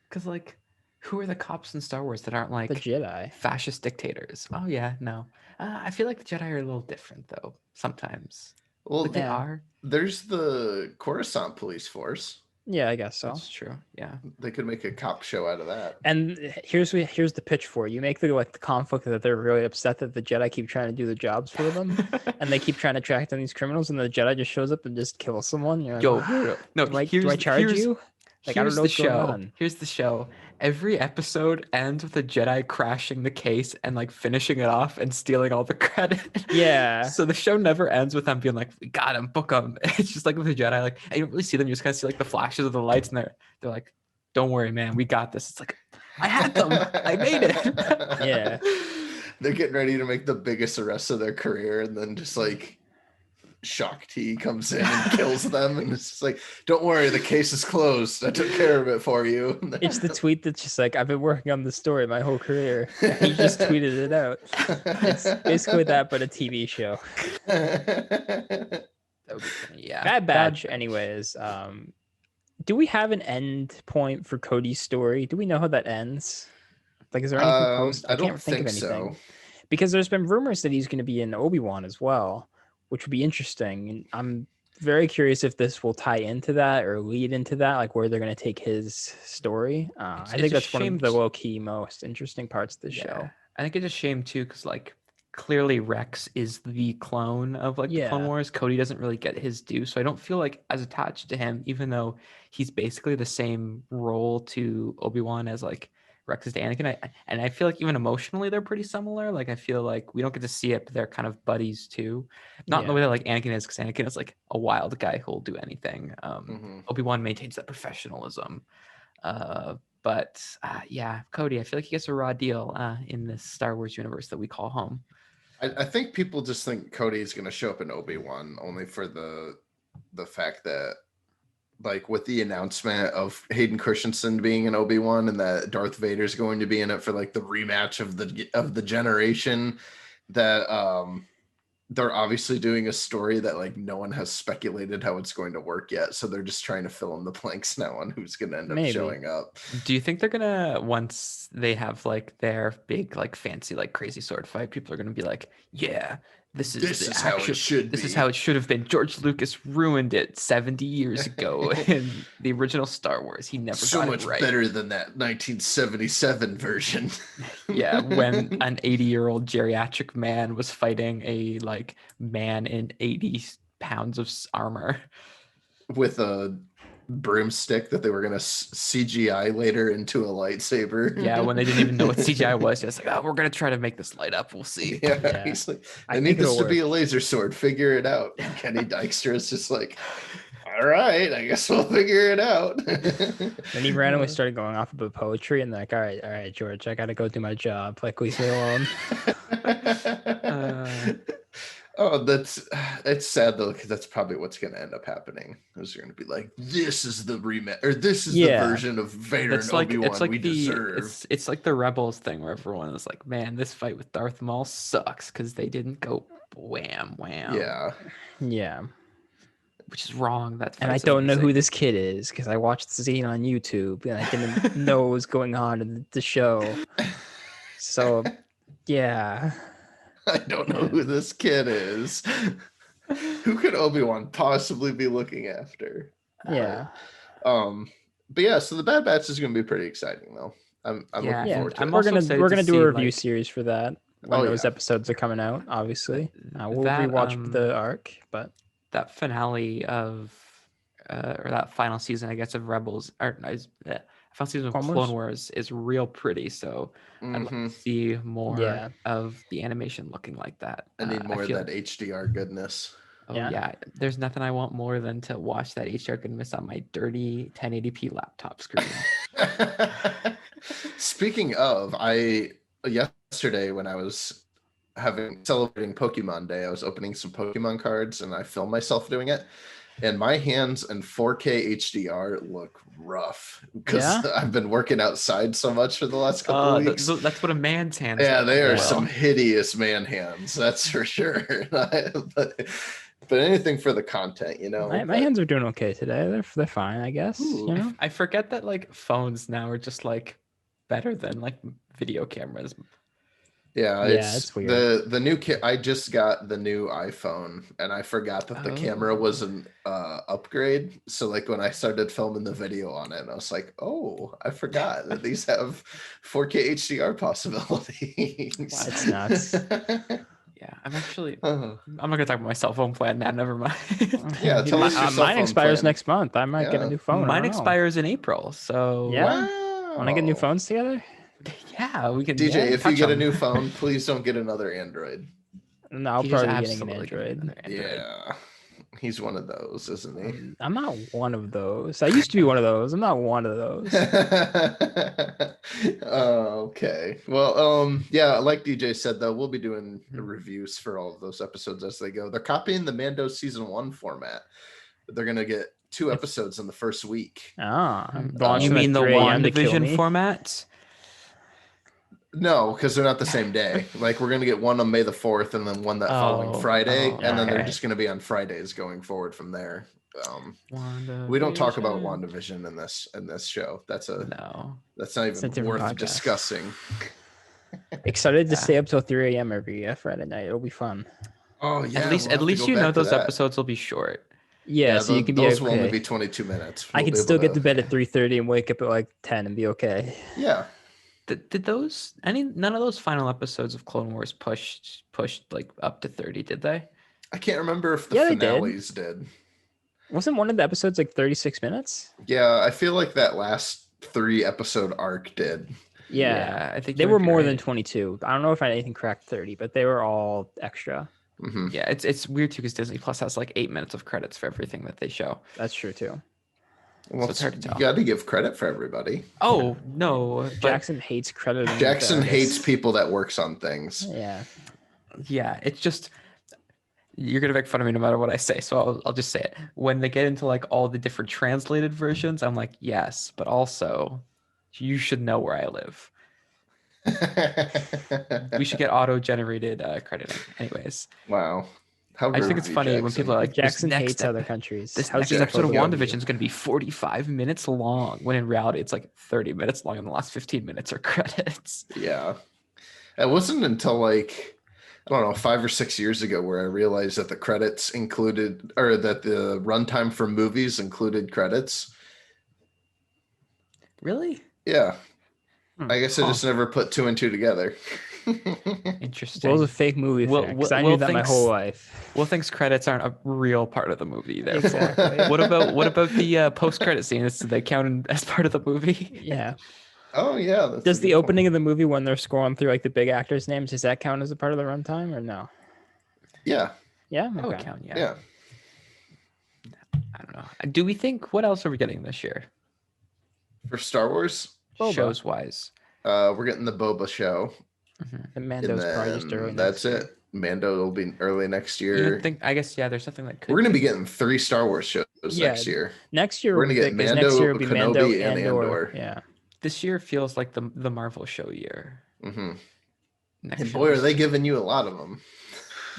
S2: Because like, who are the cops in Star Wars that aren't like
S3: The Jedi.
S2: fascist dictators? Oh yeah, no. I feel like the Jedi are a little different though. Sometimes.
S1: Well,
S2: Like they
S3: Yeah.
S2: are.
S1: there's the Coruscant police force.
S3: Yeah, I guess so.
S2: That's true. Yeah.
S1: They could make a cop show out of that.
S3: And here's the pitch for it. You make the conflict that they're really upset that the Jedi keep trying to do the jobs for them, and they keep trying to track down these criminals, and the Jedi just shows up and just kills someone. You're like,
S2: Yo,
S3: "What?
S2: no.
S3: do I charge you? Like, I don't know what's going on."
S2: Here's the show. Every episode ends with a Jedi crashing the case and like finishing it off and stealing all the credit.
S3: Yeah.
S2: So the show never ends with them being like, "We got him, book him." It's just like with the Jedi, like you don't really see them. You just kind of see like the flashes of the lights, and they're like, "Don't worry, man, we got this." It's like, I had them. I made it.
S3: Yeah.
S1: They're getting ready to make the biggest arrest of their career, and then just like Shock T comes in and kills them, and it's just like, don't worry, the case is closed. I took care of it for you.
S3: It's the tweet that's just like, I've been working on this story my whole career. He just tweeted it out. It's basically that, but a TV show.
S2: That would be funny. Yeah.
S3: Bad Batch, anyways. Do we have an end point for Cody's story? Do we know how that ends? Like, is there anything post?
S1: I don't
S3: can't think of
S1: think
S3: anything.
S1: so.
S3: Because there's been rumors that he's going to be in Obi-Wan as well, which would be interesting. And I'm very curious if this will tie into that or lead into that, like where they're going to take his story. I think
S2: it's a
S3: that's one
S2: shame
S3: of the low-key most interesting parts of the show.
S2: Yeah. I think it's a shame too, because like clearly Rex is the clone of like the Clone
S3: Yeah.
S2: Wars. Cody doesn't really get his due, so I don't feel like as attached to him, even though he's basically the same role to Obi-Wan as like Rex is to Anakin. I feel like even emotionally they're pretty similar. Like I feel like we don't get to see it, but they're kind of buddies too. Not in the
S3: Yeah.
S2: way that like Anakin is, because Anakin is like a wild guy who'll do anything.
S1: Mhm.
S2: Obi-Wan maintains that professionalism. But yeah, Cody, I feel like he gets a raw deal in this Star Wars universe that we call home.
S1: I think people just think Cody is going to show up in Obi-Wan only for the fact that, like, with the announcement of Hayden Christensen being in Obi-Wan and that Darth Vader's going to be in it for like the rematch of the generation, that they're obviously doing a story that like no one has speculated how it's going to work yet, so they're just trying to fill in the blanks now on who's going to end up
S3: Maybe.
S1: showing up.
S2: Do you think they're gonna, once they have like their big like fancy like crazy sword fight, people are gonna be like, yeah, this is
S1: how it should
S2: this
S1: be.
S2: is how it should have been. George Lucas ruined it 70 years ago in the original Star Wars. He never
S1: So
S2: got
S1: much
S2: it right.
S1: better than that 1977 version.
S2: Yeah, when an 80-year-old geriatric man was fighting a like man in 80 pounds of armor.
S1: With a broomstick that they were going to CGI later into a lightsaber.
S2: Yeah, when they didn't even know what CGI was, just like, oh, we're gonna try to make this light up. We'll see.
S1: Yeah,
S3: Yeah.
S1: he's like, I
S3: think
S1: need this
S3: it'll
S1: to be a
S3: work.
S1: laser sword. Figure it out. And Kenny Dykstra is just like, all right, I guess we'll figure it out.
S3: Then he randomly started going off about poetry and like, all right, George, I gotta go do my job. Like, leave me alone.
S1: Oh, it's sad though, because that's probably what's going to end up happening. Is you're going to be like, this is the remake, or this is the version of Vader and Obi-Wan we deserve.
S2: It's like the Rebels thing where everyone is like, man, this fight with Darth Maul sucks because they didn't go wham.
S1: Yeah.
S3: Yeah.
S2: Which is wrong.
S3: And I don't know who this kid is because I watched the scene on YouTube and I didn't know what was going on in the show. So, yeah.
S1: I don't know who this kid is. Who could Obi-Wan possibly be looking after?
S3: Yeah.
S1: But yeah, so the Bad Batch is going to be pretty exciting though. I'm looking forward to it.
S3: We're gonna do a review series for that when those
S1: yeah.
S3: episodes are coming out. Obviously, we'll
S2: That,
S3: rewatch the arc, but
S2: that finale of or that final season, I guess, of Rebels, or final season of Clone Wars is real pretty. So I'd like to see more of the animation looking like that.
S1: I need more of that HDR goodness.
S2: Oh yeah, there's nothing I want more than to watch that HDR goodness on my dirty 1080p laptop screen.
S1: Speaking of, yesterday when I was celebrating Pokemon Day, I was opening some Pokemon cards and I filmed myself doing it. And my hands in 4K HDR look rough because I've been working outside so much for the last couple of weeks.
S2: That's what a man's hands.
S1: Yeah, they are some hideous man hands, that's for sure. But anything for the content, you know.
S3: My hands are doing okay today. They're fine, I guess.
S1: Ooh.
S3: You know?
S2: I forget that like phones now are just like better than like video cameras.
S1: Yeah,
S3: it's weird.
S1: The new kit. I just got the new iPhone, and I forgot that the camera was an upgrade. So like when I started filming the video on it, I was like, oh, I forgot that these have 4K HDR possibilities.
S3: Wow, it's nuts.
S2: Yeah, I'm actually. I'm not gonna talk about my cell phone plan now. Never mind.
S1: Yeah, tell us your cell
S3: mine
S1: phone
S3: expires
S1: plan.
S3: next month. I might get a new phone.
S2: Mine expires in April. So
S3: Want to get new phones together?
S2: Yeah, we can.
S1: DJ, if you get a new phone, please don't get another Android.
S3: No, I'll probably be getting an Android.
S1: Yeah, he's one of those, isn't he?
S3: I'm not one of those. I used to be one of those. I'm not one of those.
S1: Okay. Well, yeah, like DJ said, though, we'll be doing reviews for all of those episodes as they go. They're copying the Mando season 1 format. They're gonna get 2 episodes in the first week.
S2: You mean the WandaVision format?
S1: No, because they're not the same day. Like we're gonna get one on May the 4th, and then one that following Friday, and then they're just gonna be on Fridays going forward from there. We don't talk about WandaVision in this show. That's not even worth podcast. Discussing.
S3: Excited to stay up till 3 a.m. every Friday night. It'll be fun.
S1: Oh yeah.
S2: At least you know those episodes will be short.
S3: Yeah, so you can be
S1: those will only be 22 minutes.
S3: I can still get to bed at 3:30 and wake up at like 10 and be okay.
S1: Yeah.
S2: Did none of those final episodes of Clone Wars pushed like up to 30, did they?
S1: I can't remember if the finales did.
S3: Wasn't one of the episodes like 36 minutes?
S1: Yeah, I feel like that last 3 episode arc did.
S3: Yeah,
S2: I think
S3: they were more than 22. I don't know if anything cracked 30, but they were all extra.
S1: Mm-hmm.
S2: Yeah, it's weird too because Disney Plus has like 8 minutes of credits for everything that they show.
S3: That's true too.
S1: Well, so it's hard to tell. You got to give credit for everybody.
S2: Oh no,
S3: Jackson hates credit.
S1: Jackson hates people that works on things.
S3: Yeah,
S2: it's just you're gonna make fun of me no matter what I say, so I'll just say it. When they get into like all the different translated versions, I'm like, yes, but also you should know where I live. We should get auto-generated crediting. Anyways.
S1: Wow. How
S2: I just think
S1: rude
S2: it's
S1: of you,
S2: funny when
S1: Jackson.
S2: people are like,
S3: Jackson hates other
S2: this
S3: countries.
S2: next
S3: How's
S2: episode of
S1: xenophobic of
S2: WandaVision
S1: you?
S2: is going to be 45 minutes long, when in reality it's like 30 minutes long, and the last 15 minutes are credits.
S1: Yeah. It wasn't until like, I don't know, 5 or 6 years ago where I realized that the credits included, or that the runtime for movies included credits.
S2: Really?
S1: Yeah. I guess I
S2: Huh.
S1: just never put two and two together.
S2: Interesting.
S3: Will's a fake movie
S2: Will-
S3: fan because
S2: Will-
S3: I
S2: Will
S3: knew that my
S2: thinks-
S3: whole life.
S2: Will thinks credits aren't a real part of the movie. Therefore.
S3: Exactly.
S2: What about the post-credit scenes? Do they count as part of the movie?
S3: Yeah.
S1: Oh yeah. That's
S3: Does
S1: a
S3: the
S1: good
S3: opening
S1: point.
S3: of the movie when they're scrolling through like the big actors' names, does that count as a part of the runtime or no?
S1: Yeah.
S3: Yeah.
S2: That would
S3: Okay.
S2: count. Yeah.
S1: Yeah.
S2: I don't know. Do we think what else are we getting this year?
S1: For Star Wars,
S3: Boba.
S2: Shows wise.
S1: we're getting the Boba show.
S3: The
S1: And
S3: Mando's probably just early
S1: then
S3: next
S1: that's
S3: year.
S1: it. Mando will be early next
S2: You
S1: year.
S2: don't think? I guess yeah. There's something that could.
S1: We're going to be getting 3 Star Wars shows
S3: Yeah.
S1: next year.
S3: Next year,
S1: We're gonna get
S3: because
S1: Mando,
S3: next year will be Mando
S1: Kenobi, and
S3: Andor.
S1: Andor.
S3: Yeah.
S2: This year feels like the Marvel show year.
S1: Mm-hmm.
S2: Next
S1: And
S2: year
S1: boy, are
S2: is-
S1: they giving you a lot of them.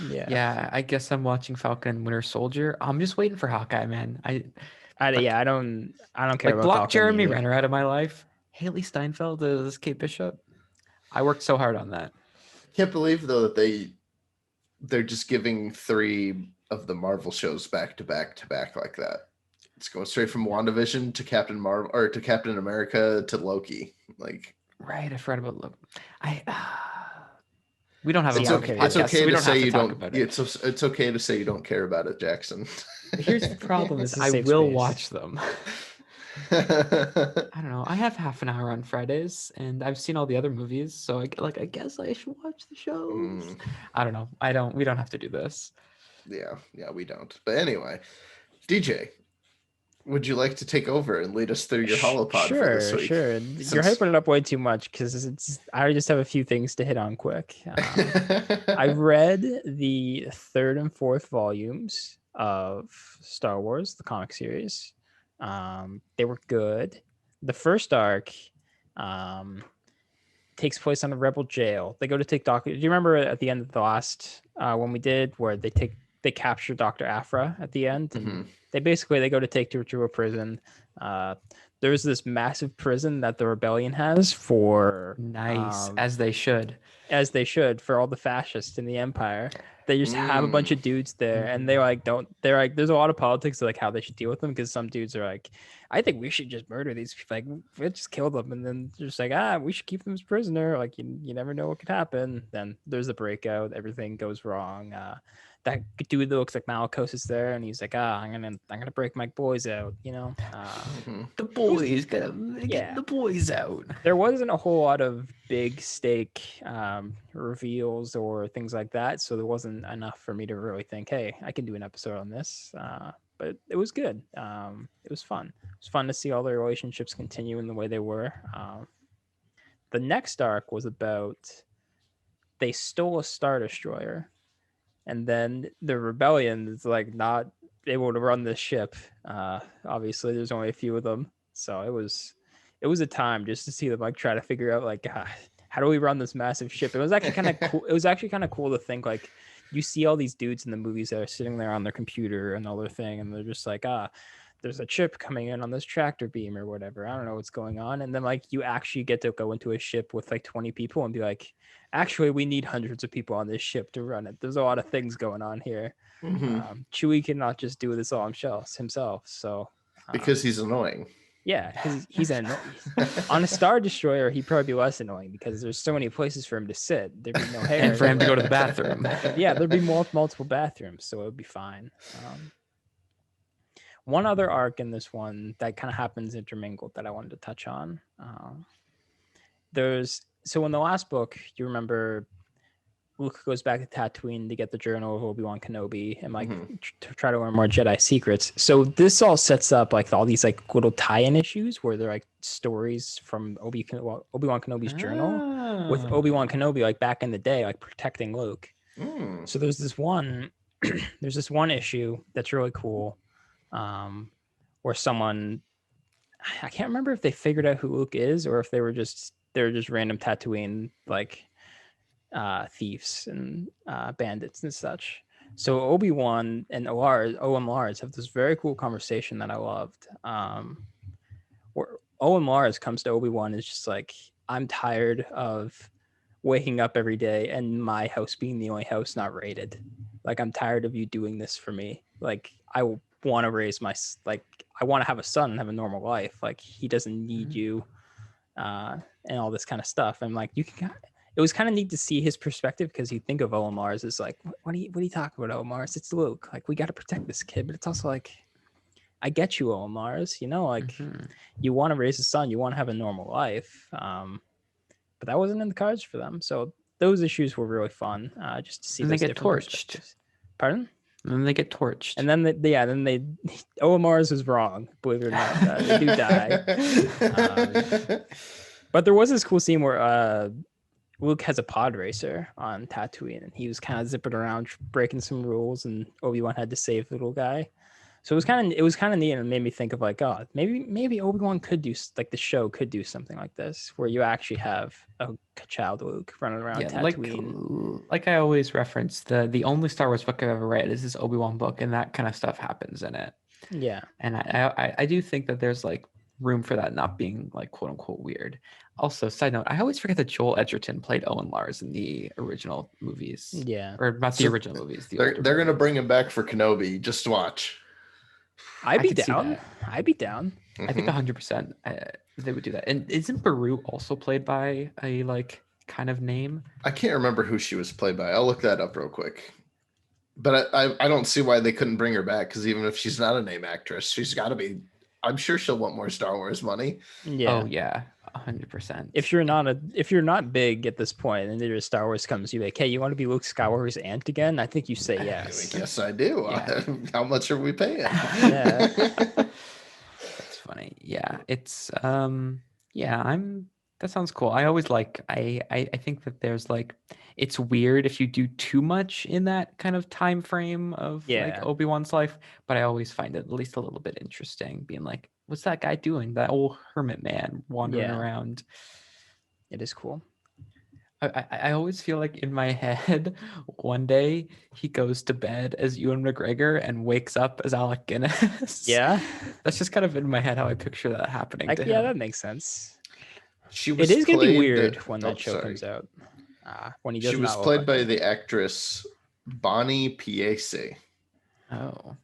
S3: Yeah.
S2: Yeah, I guess I'm watching Falcon and Winter Soldier. I'm just waiting for Hawkeye, man. I
S3: I don't care
S2: like
S3: about
S2: block
S3: Falcon
S2: Jeremy
S3: either.
S2: Renner out of my life. Haley Steinfeld as Kate Bishop. I worked so hard on that.
S1: Can't believe though that they're just giving 3 of the Marvel shows back to back like that. It's going straight from WandaVision to Captain Marvel or to Captain America to Loki. Like,
S2: Right, I forgot about Look. We don't have
S1: it's,
S2: a
S3: Yeah,
S1: okay,
S2: Marvel
S1: it's
S2: podcast,
S1: okay
S2: so we
S1: to
S2: don't
S1: say
S2: have to
S1: you
S2: talk
S1: don't.
S2: about it.
S1: It's okay to say you don't care about it, Jackson.
S2: Here's the problem:
S3: This
S2: is
S3: is a
S2: I
S3: safe
S2: will
S3: space.
S2: watch them. I don't know. I have half an hour on Fridays, and I've seen all the other movies, so I guess I should watch the shows.
S1: Mm.
S2: I don't know. We don't have to do this.
S1: Yeah, we don't. But anyway, DJ, would you like to take over and lead us through your HoloPod for this week?
S3: Sure. You're
S1: Since-
S3: hyping it up way too much because I just have a few things to hit on quick. I read the 3rd and 4th volumes of Star Wars, the comic series. They were good. The first arc takes place on a rebel jail. They go to take Doctor. Do you remember at the end of the last when we did where they capture Dr. Aphra at the end? And
S1: Mhm.
S3: they go to take her to a prison. There's this massive prison that the rebellion has for
S2: Nice, as they should.
S3: for all the fascists in the empire. They just have a bunch of dudes there, and they're like, there's a lot of politics of like how they should deal with them because some dudes are like, I think we should just murder these people, like we just kill them, and then they're just like, we should keep them as prisoner. Like you never know what could happen. Then there's the breakout, everything goes wrong. That dude that looks like Malicos is there, and he's like, I'm gonna break my boys out, you know.
S1: Mhm.
S2: The boys gotta get
S3: Yeah.
S2: the boys out.
S3: There wasn't a whole lot of big stake reveals or things like that, so there wasn't enough for me to really think, hey, I can do an episode on this. But it was good. It was fun. It was fun to see all the relationships continue in the way they were. The next arc was about they stole a Star Destroyer, and then the rebellion is like not able to run this ship. Obviously, there's only a few of them, so it was a time just to see them like try to figure out like how do we run this massive ship. It was actually kind of cool. It was actually kind of cool to think like you see all these dudes in the movies that are sitting there on their computer and all their thing, and they're just like there's a chip coming in on this tractor beam or whatever. I don't know what's going on. And then like you actually get to go into a ship with like 20 people and be like, actually, we need hundreds of people on this ship to run it. There's a lot of things going on here.
S1: Mhm.
S3: Chewie cannot just do this all himself. So
S1: Because he's annoying.
S3: yeah, because he's on a Star Destroyer, he'd probably be less annoying because there's so many places for him to sit. There'd be no hair.
S2: And for him to go to the bathroom.
S3: Yeah, there'd be multiple bathrooms, so it would be fine. One other arc in this one that kind of happens intermingled that I wanted to touch on. So in the last book, you remember Luke goes back to Tatooine to get the journal of Obi-Wan Kenobi and like to try to learn more Jedi secrets. So this all sets up like all these like little tie-in issues where they're like stories from Obi-Wan Kenobi's journal with Obi-Wan Kenobi like back in the day, like protecting Luke.
S1: Mm.
S3: So there's this one issue that's really cool, where someone, I can't remember if they figured out who Luke is or if they were just random Tatooine like thieves and bandits and such. So Obi-Wan and Owen Lars have this very cool conversation that I loved. Where Owen Lars comes to Obi-Wan and is just like, I'm tired of waking up every day and my house being the only house not rated. Like, I'm tired of you doing this for me. Like, I want to raise I want to have a son and have a normal life. Like, he doesn't need you, and all this kind of stuff. I'm like, it was kind of neat to see his perspective, because you think of Owen Mars as like, what are you talking about, Owen Mars? It's Luke. Like, we got to protect this kid, but it's also like, I get you, Owen Mars. Like, you want to raise a son, you want to have a normal life. But that wasn't in the cards for them. So those issues were really fun, just to see.
S2: And
S3: those
S2: they get
S3: different
S2: torched.
S3: perspectives. Pardon?
S2: And then they get torched.
S3: And then Owen Mars was wrong, believe it or not. They do die. But there was this cool scene where Luke has a pod racer on Tatooine, and he was kind of zipping around breaking some rules, and Obi-Wan had to save the little guy. So it was kind of neat, and it made me think of like, oh, maybe Obi-Wan could do, like, the show could do something like this, where you actually have a child Luke running around Tatooine.
S2: Like I always reference, the only Star Wars book I've ever read is this Obi-Wan book, and that kind of stuff happens in it.
S3: Yeah.
S2: And I do think that there's like room for that not being like quote unquote weird. Also, side note, I always forget that Joel Edgerton played Owen Lars in the original movies.
S3: Yeah.
S2: Or not the original movies.
S1: They're going to bring him back for Kenobi. Just watch.
S3: I'd be down. I think
S2: 100% they would do that. And isn't Beru also played by a like kind of name?
S1: I can't remember who she was played by. I'll look that up real quick. But I don't see why they couldn't bring her back, because even if she's not a name actress, she's got to be. I'm sure she'll want more Star Wars money.
S3: Yeah.
S2: Oh yeah, 100%.
S3: If you're not big at this point, and there's Star Wars comes, you like, hey, you want to be Luke Skywalker's aunt again? I think you say yes.
S1: Yes, I do.
S2: Yeah.
S1: How much are we paying?
S3: Yeah.
S2: That's funny. Yeah, it's that sounds cool. I always I think that there's like, it's weird if you do too much in that kind of time frame of like Obi-Wan's life, but I always find it at least a little bit interesting, being like, what's that guy doing? That old hermit man wandering around.
S3: It is cool.
S2: I always feel like in my head, one day he goes to bed as Ewan McGregor and wakes up as Alec Guinness.
S3: Yeah.
S2: That's just kind of in my head how I picture that happening to him.
S3: Yeah, that makes sense.
S1: It
S3: is going to be weird when that show comes out. When he
S1: she was played by the actress Bonnie Piesse.
S2: Oh.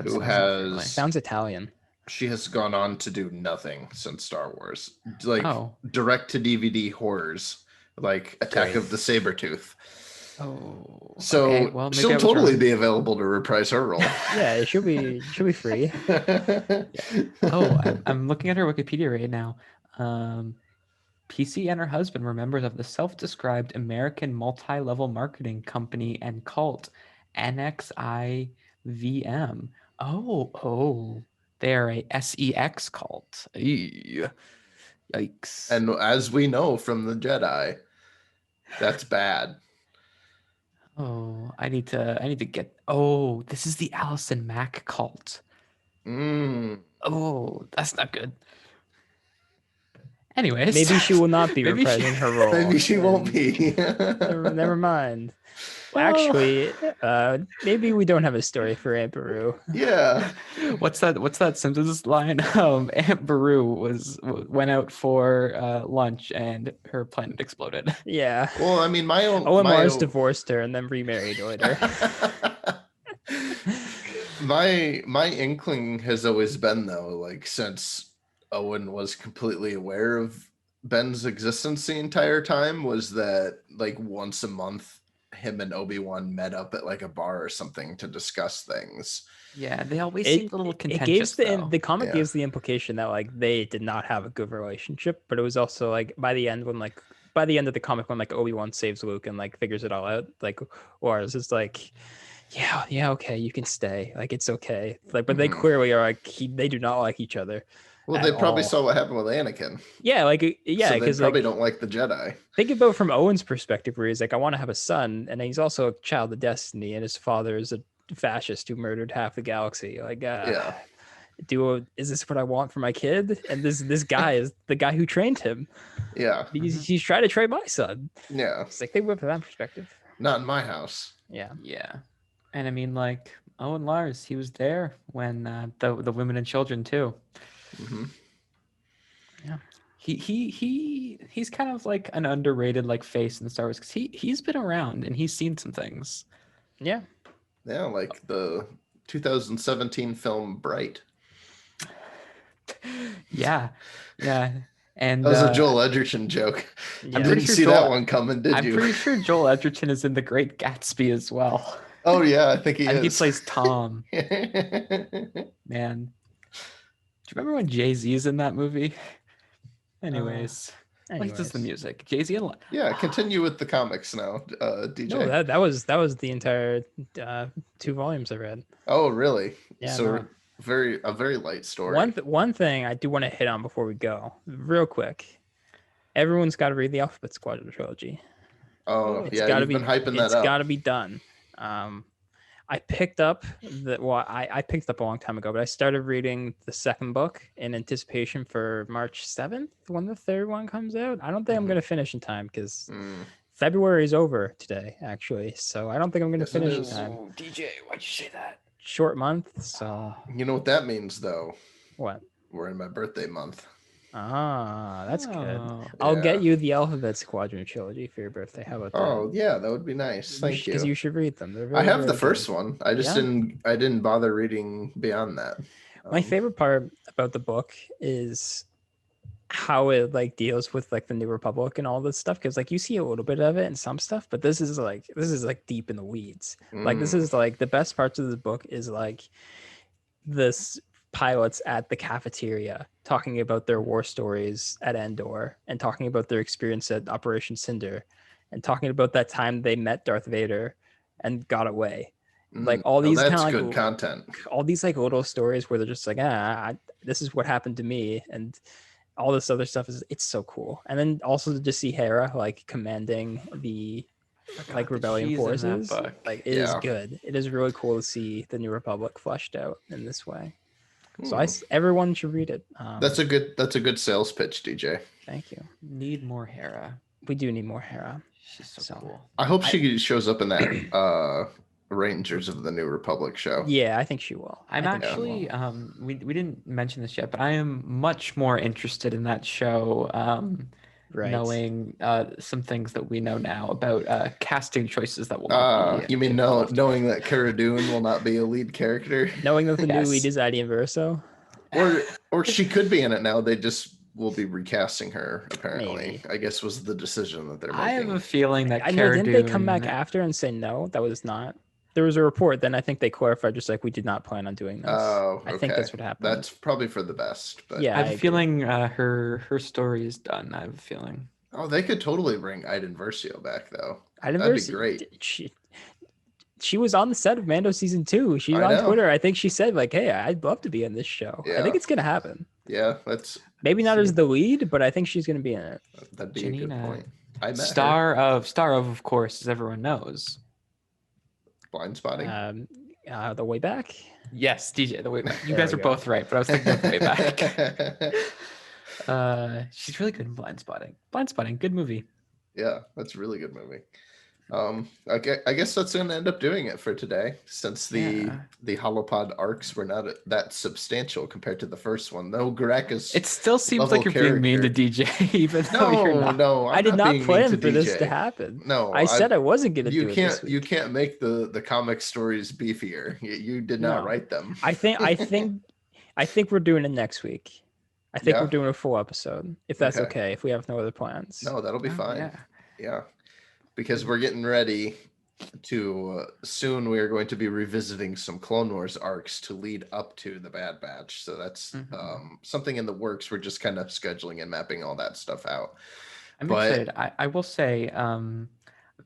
S1: Who
S3: sounds Italian.
S1: She has gone on to do nothing since Star Wars. Like direct to DVD horrors. Like Attack of the Sabretooth.
S2: Oh.
S1: So
S2: okay, well,
S1: she'll totally be available to reprise her role.
S3: Yeah, she'll be free.
S2: Oh, I'm looking at her Wikipedia right now. PC and her husband were members of the self-described American multi-level marketing company and cult NXIVM. Oh, they are a SEX cult. Yikes.
S1: And as we know from the Jedi, that's bad.
S2: Oh, I need to get. Oh, this is the Allison Mack cult. Oh, that's not good. Anyways,
S3: maybe she will not be reprising her role.
S1: Maybe she won't be.
S3: Never mind. Well, actually, maybe we don't have a story for Aunt Beru.
S1: Yeah.
S2: What's that Simpsons line? Aunt Beru went out for lunch and her planet exploded.
S3: Yeah.
S1: Well, I mean,
S3: Owen Mars divorced her and then remarried later.
S1: My inkling has always been, though, like, since Owen was completely aware of Ben's existence the entire time, was that like once a month him and Obi-Wan met up at like a bar or something to discuss things.
S2: Yeah, they always seemed a little contentious.
S3: The comic gives the implication that like they did not have a good relationship, but it was also like by the end of the comic, when like Obi-Wan saves Luke and like figures it all out, like Lars is like, yeah, okay, you can stay, like it's okay, like, but they clearly are like they do not like each other.
S1: Well, they probably saw what happened with Anakin.
S3: Yeah, because
S1: they probably don't like the Jedi.
S3: Think about from Owen's perspective, where he's like, I want to have a son, and he's also a child of destiny, and his father is a fascist who murdered half the galaxy. Like, is this what I want for my kid? And this guy is the guy who trained him.
S1: Yeah,
S3: he's trying to train my son.
S1: Yeah,
S3: it's like, think about it from that perspective.
S1: Not in my house.
S3: Yeah.
S2: And I mean, like Owen Lars, he was there when the women and children too.
S1: Hmm.
S2: Yeah, he's kind of like an underrated like face in Star Wars because he's been around and he's seen some things.
S3: Yeah.
S1: Yeah, like the 2017 film Bright.
S2: Yeah, yeah, and
S1: That was a Joel Edgerton joke.
S3: Yeah.
S1: You
S2: pretty
S1: didn't
S2: sure
S1: see
S2: Joel-
S1: that one coming, did
S2: I'm
S1: you?
S2: pretty sure Joel Edgerton is in The Great Gatsby as well.
S1: Oh yeah, I think he
S2: I think he
S1: is.
S2: plays Tom. Man, do you remember when Jay-Z is in that movie? Anyways, he does the music. Jay-Z and
S1: Yeah, continue with the comics now, DJ.
S3: No, that was the entire 2 volumes I read.
S1: Oh, really?
S3: Yeah,
S1: So
S3: no.
S1: a very light story.
S3: One thing I do want to hit on before we go, real quick. Everyone's got to read the Alphabet Squadron trilogy.
S1: Oh,
S3: It's
S1: yeah,
S3: gotta
S1: you've
S3: be,
S1: been hyping
S3: it's
S1: that up.
S3: got to be done. I picked up I picked up a long time ago, but I started reading the second book in anticipation for March 7th when the third one comes out. I don't think I'm
S1: Mhm.
S3: going to finish in time because
S1: Mm,
S3: February is over today, actually. So I don't think I'm going to
S1: Yes, it
S3: finish in
S1: is.
S3: time.
S2: Oh, DJ, why'd you say that?
S3: Short month. So
S1: You know what that means, though?
S3: what?
S1: We're in my birthday month.
S3: Ah, that's good.
S2: Oh.
S3: I'll
S1: Yeah.
S3: get you the Alphabet Squadron trilogy for your birthday. How about that?
S1: Oh, yeah, that would be nice. Thank
S3: Because
S1: you.
S3: you should read them. They're
S1: I
S3: very,
S1: have the
S3: very
S1: first
S3: good.
S1: one. I just
S3: Yeah?
S1: didn't bother reading beyond that.
S3: My favorite part about the book is how it like deals with like the New Republic and all this stuff, because like you see a little bit of it in some stuff, but this is like deep in the weeds. Like this is like the best parts of the book is like this pilots at the cafeteria talking about their war stories at Endor and talking about their experience at Operation Cinder and talking about that time they met Darth Vader and got away. Like all these kind
S1: that's
S3: of
S1: good
S3: like
S1: content.
S3: all these like little stories where they're just like, this is what happened to me, and all this other stuff it's so cool. And then also to just see Hera like commanding the like rebellion forces, like it is
S1: Yeah.
S3: good. It is really cool to see the New Republic fleshed out in this way. So
S1: Hmm.
S3: everyone should read it.
S1: That's a good sales pitch, DJ.
S3: Thank you.
S2: Need more Hera.
S3: We do need more Hera.
S2: She's so cool.
S1: I hope she shows up in that Rangers of the New Republic show.
S3: Yeah, I think she will.
S2: I'm actually we didn't mention this yet, but I am much more interested in that show.
S3: Right.
S2: Knowing some things that we know now about casting choices that will not be.
S1: You mean knowing that Cara Dune will not be a lead character,
S3: knowing that the new
S2: Yes.
S3: lead is Adi Verso,
S1: or she could be in it now. They just will be recasting her. Apparently,
S3: Maybe.
S1: I guess was the decision that they're making.
S2: I have a feeling that
S3: I know.
S2: Cara
S3: Didn't they come
S2: Dune-
S3: back after and say no? That was not. There was a report. Then I think they clarified, just like we did not plan on doing this.
S1: Oh, okay.
S3: I think that's what happened.
S1: That's probably for the best. But
S3: Yeah.
S2: I have
S3: I
S2: a
S3: agree.
S2: feeling her story is done. I have a feeling.
S1: Oh, they could totally bring Iden Versio back, though.
S3: Iden
S1: That'd be
S3: Versio-
S1: great.
S3: She was on the set of Mando season 2. She's
S1: I
S3: on
S1: know.
S3: Twitter. I think she said like, "Hey, I'd love to be in this show." I
S1: Yeah.
S3: think it's gonna happen.
S1: Yeah, that's
S3: Maybe not as the lead, but I think she's gonna be in it.
S1: that'd be a good
S2: Janina,
S1: point. I met her.
S2: Star of course, as everyone knows.
S1: Blind spotting.
S3: The way back.
S2: Yes, DJ, the way back. You
S3: There
S2: guys
S3: we
S2: are
S3: go.
S2: both right, but I was thinking of the way back. She's really good in Blind Spotting. Blind Spotting, good movie.
S1: Yeah, that's a really good movie. I guess that's going to end up doing it for today, since the HoloPod arcs were not that substantial compared to the first one. No, Garaka's.
S2: It still seems
S1: level
S2: like you're being mean to DJ, even though you're not.
S1: No,
S3: I did not
S1: being mean
S3: plan
S1: to
S3: for this
S1: DJ.
S3: to happen.
S1: No,
S3: I said I wasn't gonna do it.
S1: You can't make the comic stories beefier. You did not
S3: No.
S1: write them.
S3: I think we're doing it next week. I think
S1: Yeah.
S3: we're doing a full episode, if that's
S1: Okay.
S3: okay. If we have no other plans.
S1: No, that'll be
S2: Oh,
S1: fine.
S2: yeah.
S1: Yeah, because we're getting ready to soon. We are going to be revisiting some Clone Wars arcs to lead up to the Bad Batch. So that's something in the works. We're just kind of scheduling and mapping all that stuff out.
S2: I'm
S1: But-
S2: excited. I will say, I've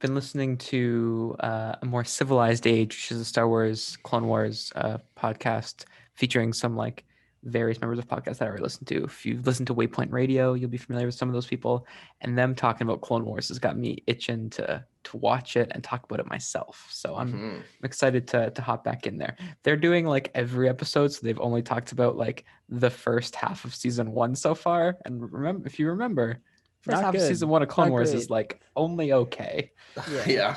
S2: been listening to A More Civilized Age, which is a Star Wars, Clone Wars podcast featuring some like various members of podcasts that I already listen to. If you've listened to Waypoint Radio, you'll be familiar with some of those people. And them talking about Clone Wars has got me itching to watch it and talk about it myself. So I'm excited to hop back in there. They're doing like every episode, so they've only talked about like the first half of season 1 so far. And remember, if you remember, first
S3: Not
S2: half of
S3: good.
S2: season 1 of Clone
S3: Not
S2: Wars
S3: great.
S2: is like only okay.
S3: Yeah.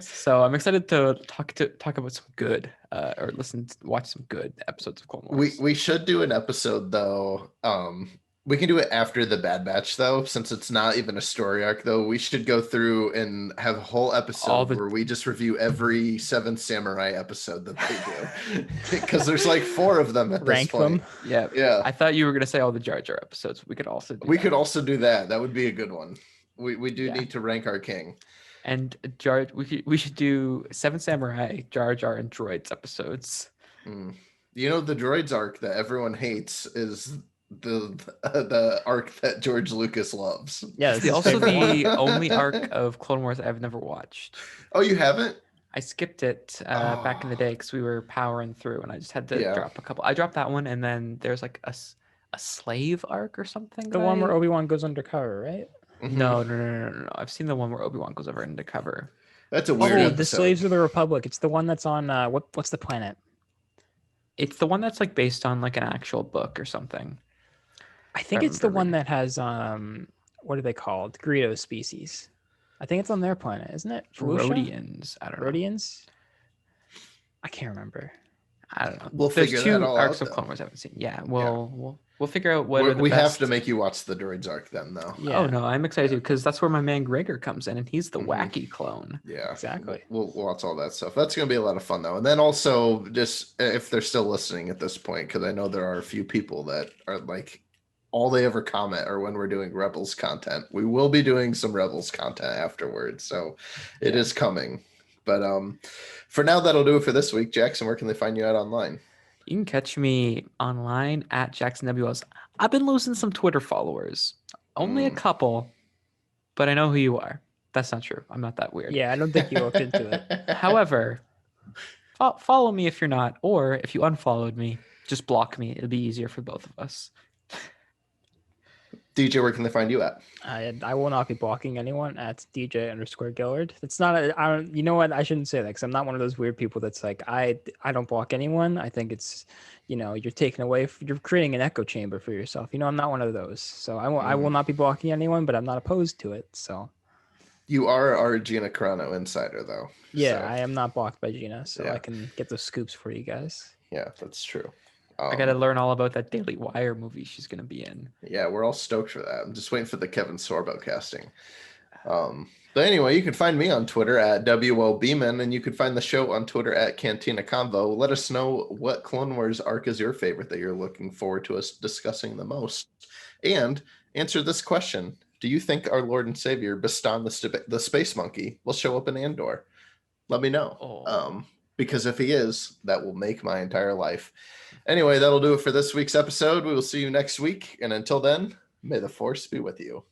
S2: So I'm excited to talk about some good or watch some good episodes of Clone Wars.
S1: We should do an episode though. We can do it after the Bad Batch though, since it's not even a story arc though. We should go through and have a whole episode where we just review every Seventh Samurai episode that they do, because there's like 4 of them at
S3: Rank
S1: this point.
S3: them.
S1: Yeah.
S2: I thought you were gonna say all the Jar Jar episodes. We could also do that.
S1: Could also do that. That would be a good one. We do
S2: Yeah.
S1: need to rank our king.
S2: And we should do Seven Samurai, Jar Jar, and Droids episodes.
S1: You know, the Droids arc that everyone hates is the arc that George Lucas loves.
S3: Yeah,
S2: It's also the only arc of Clone Wars I've never watched.
S1: Oh, you haven't?
S2: I skipped it back in the day because we were powering through, and I just had to drop a couple. I dropped that one, and then there's like a slave arc or something.
S3: The one where Obi-Wan goes undercover, right?
S2: No. I've seen the one where Obi-Wan goes over undercover.
S1: That's a weird episode.
S3: The Slaves of the Republic. It's the one that's on what's the planet?
S2: It's the one that's like based on like an actual book or something.
S3: I think it's the one that has what are they called? Greedo species. I think it's on their planet, isn't it?
S2: Rhodians. I don't know.
S3: Rhodians? I can't remember.
S2: I don't know.
S1: We'll
S2: There's
S1: figure
S2: 2
S1: that all
S2: arcs
S1: out,
S2: of Clone Wars I haven't seen. Yeah, we'll figure out what
S1: we have
S2: best...
S1: to make you watch the Droids arc then, though.
S3: Yeah.
S2: Oh no, I'm excited because that's where my man Gregor comes in, and he's the wacky clone.
S1: Yeah,
S3: exactly.
S1: We'll watch all that stuff. That's gonna be a lot of fun though. And then also, just if they're still listening at this point, because I know there are a few people that are like, all they ever comment are when we're doing Rebels content. We will be doing some Rebels content afterwards, so it is coming. But for now, that'll do it for this week. Jackson, where can they find you out online?
S2: You can catch me online at Jackson WS. I've been losing some Twitter followers. Only a couple, but I know who you are. That's not true. I'm not that weird.
S3: Yeah, I don't think you looked into it.
S2: However, follow me if you're not, or if you unfollowed me, just block me. It'll be easier for both of us.
S1: DJ, where can they find you at?
S3: I will not be blocking anyone at DJ_Gillard. It's not I don't, you know what? I shouldn't say that because I'm not one of those weird people that's like, I don't block anyone. I think it's, you're taking away, you're creating an echo chamber for yourself. I'm not one of those. So I will not be blocking anyone, but I'm not opposed to it. So
S1: you are our Gina Carano insider though.
S3: Yeah,
S1: so.
S3: I am not blocked by Gina, so I can get those scoops for you guys.
S1: Yeah, that's true.
S2: I got to learn all about that Daily Wire movie she's going to be in.
S1: Yeah, we're all stoked for that. I'm just waiting for the Kevin Sorbo casting. But anyway, you can find me on Twitter at WLBman, and you can find the show on Twitter at Cantina Convo. Let us know what Clone Wars arc is your favorite that you're looking forward to us discussing the most. And answer this question. Do you think our Lord and Savior, Baston the Space Monkey, will show up in Andor? Let me know. Because if he is, that will make my entire life. Anyway, that'll do it for this week's episode. We will see you next week. And until then, may the Force be with you.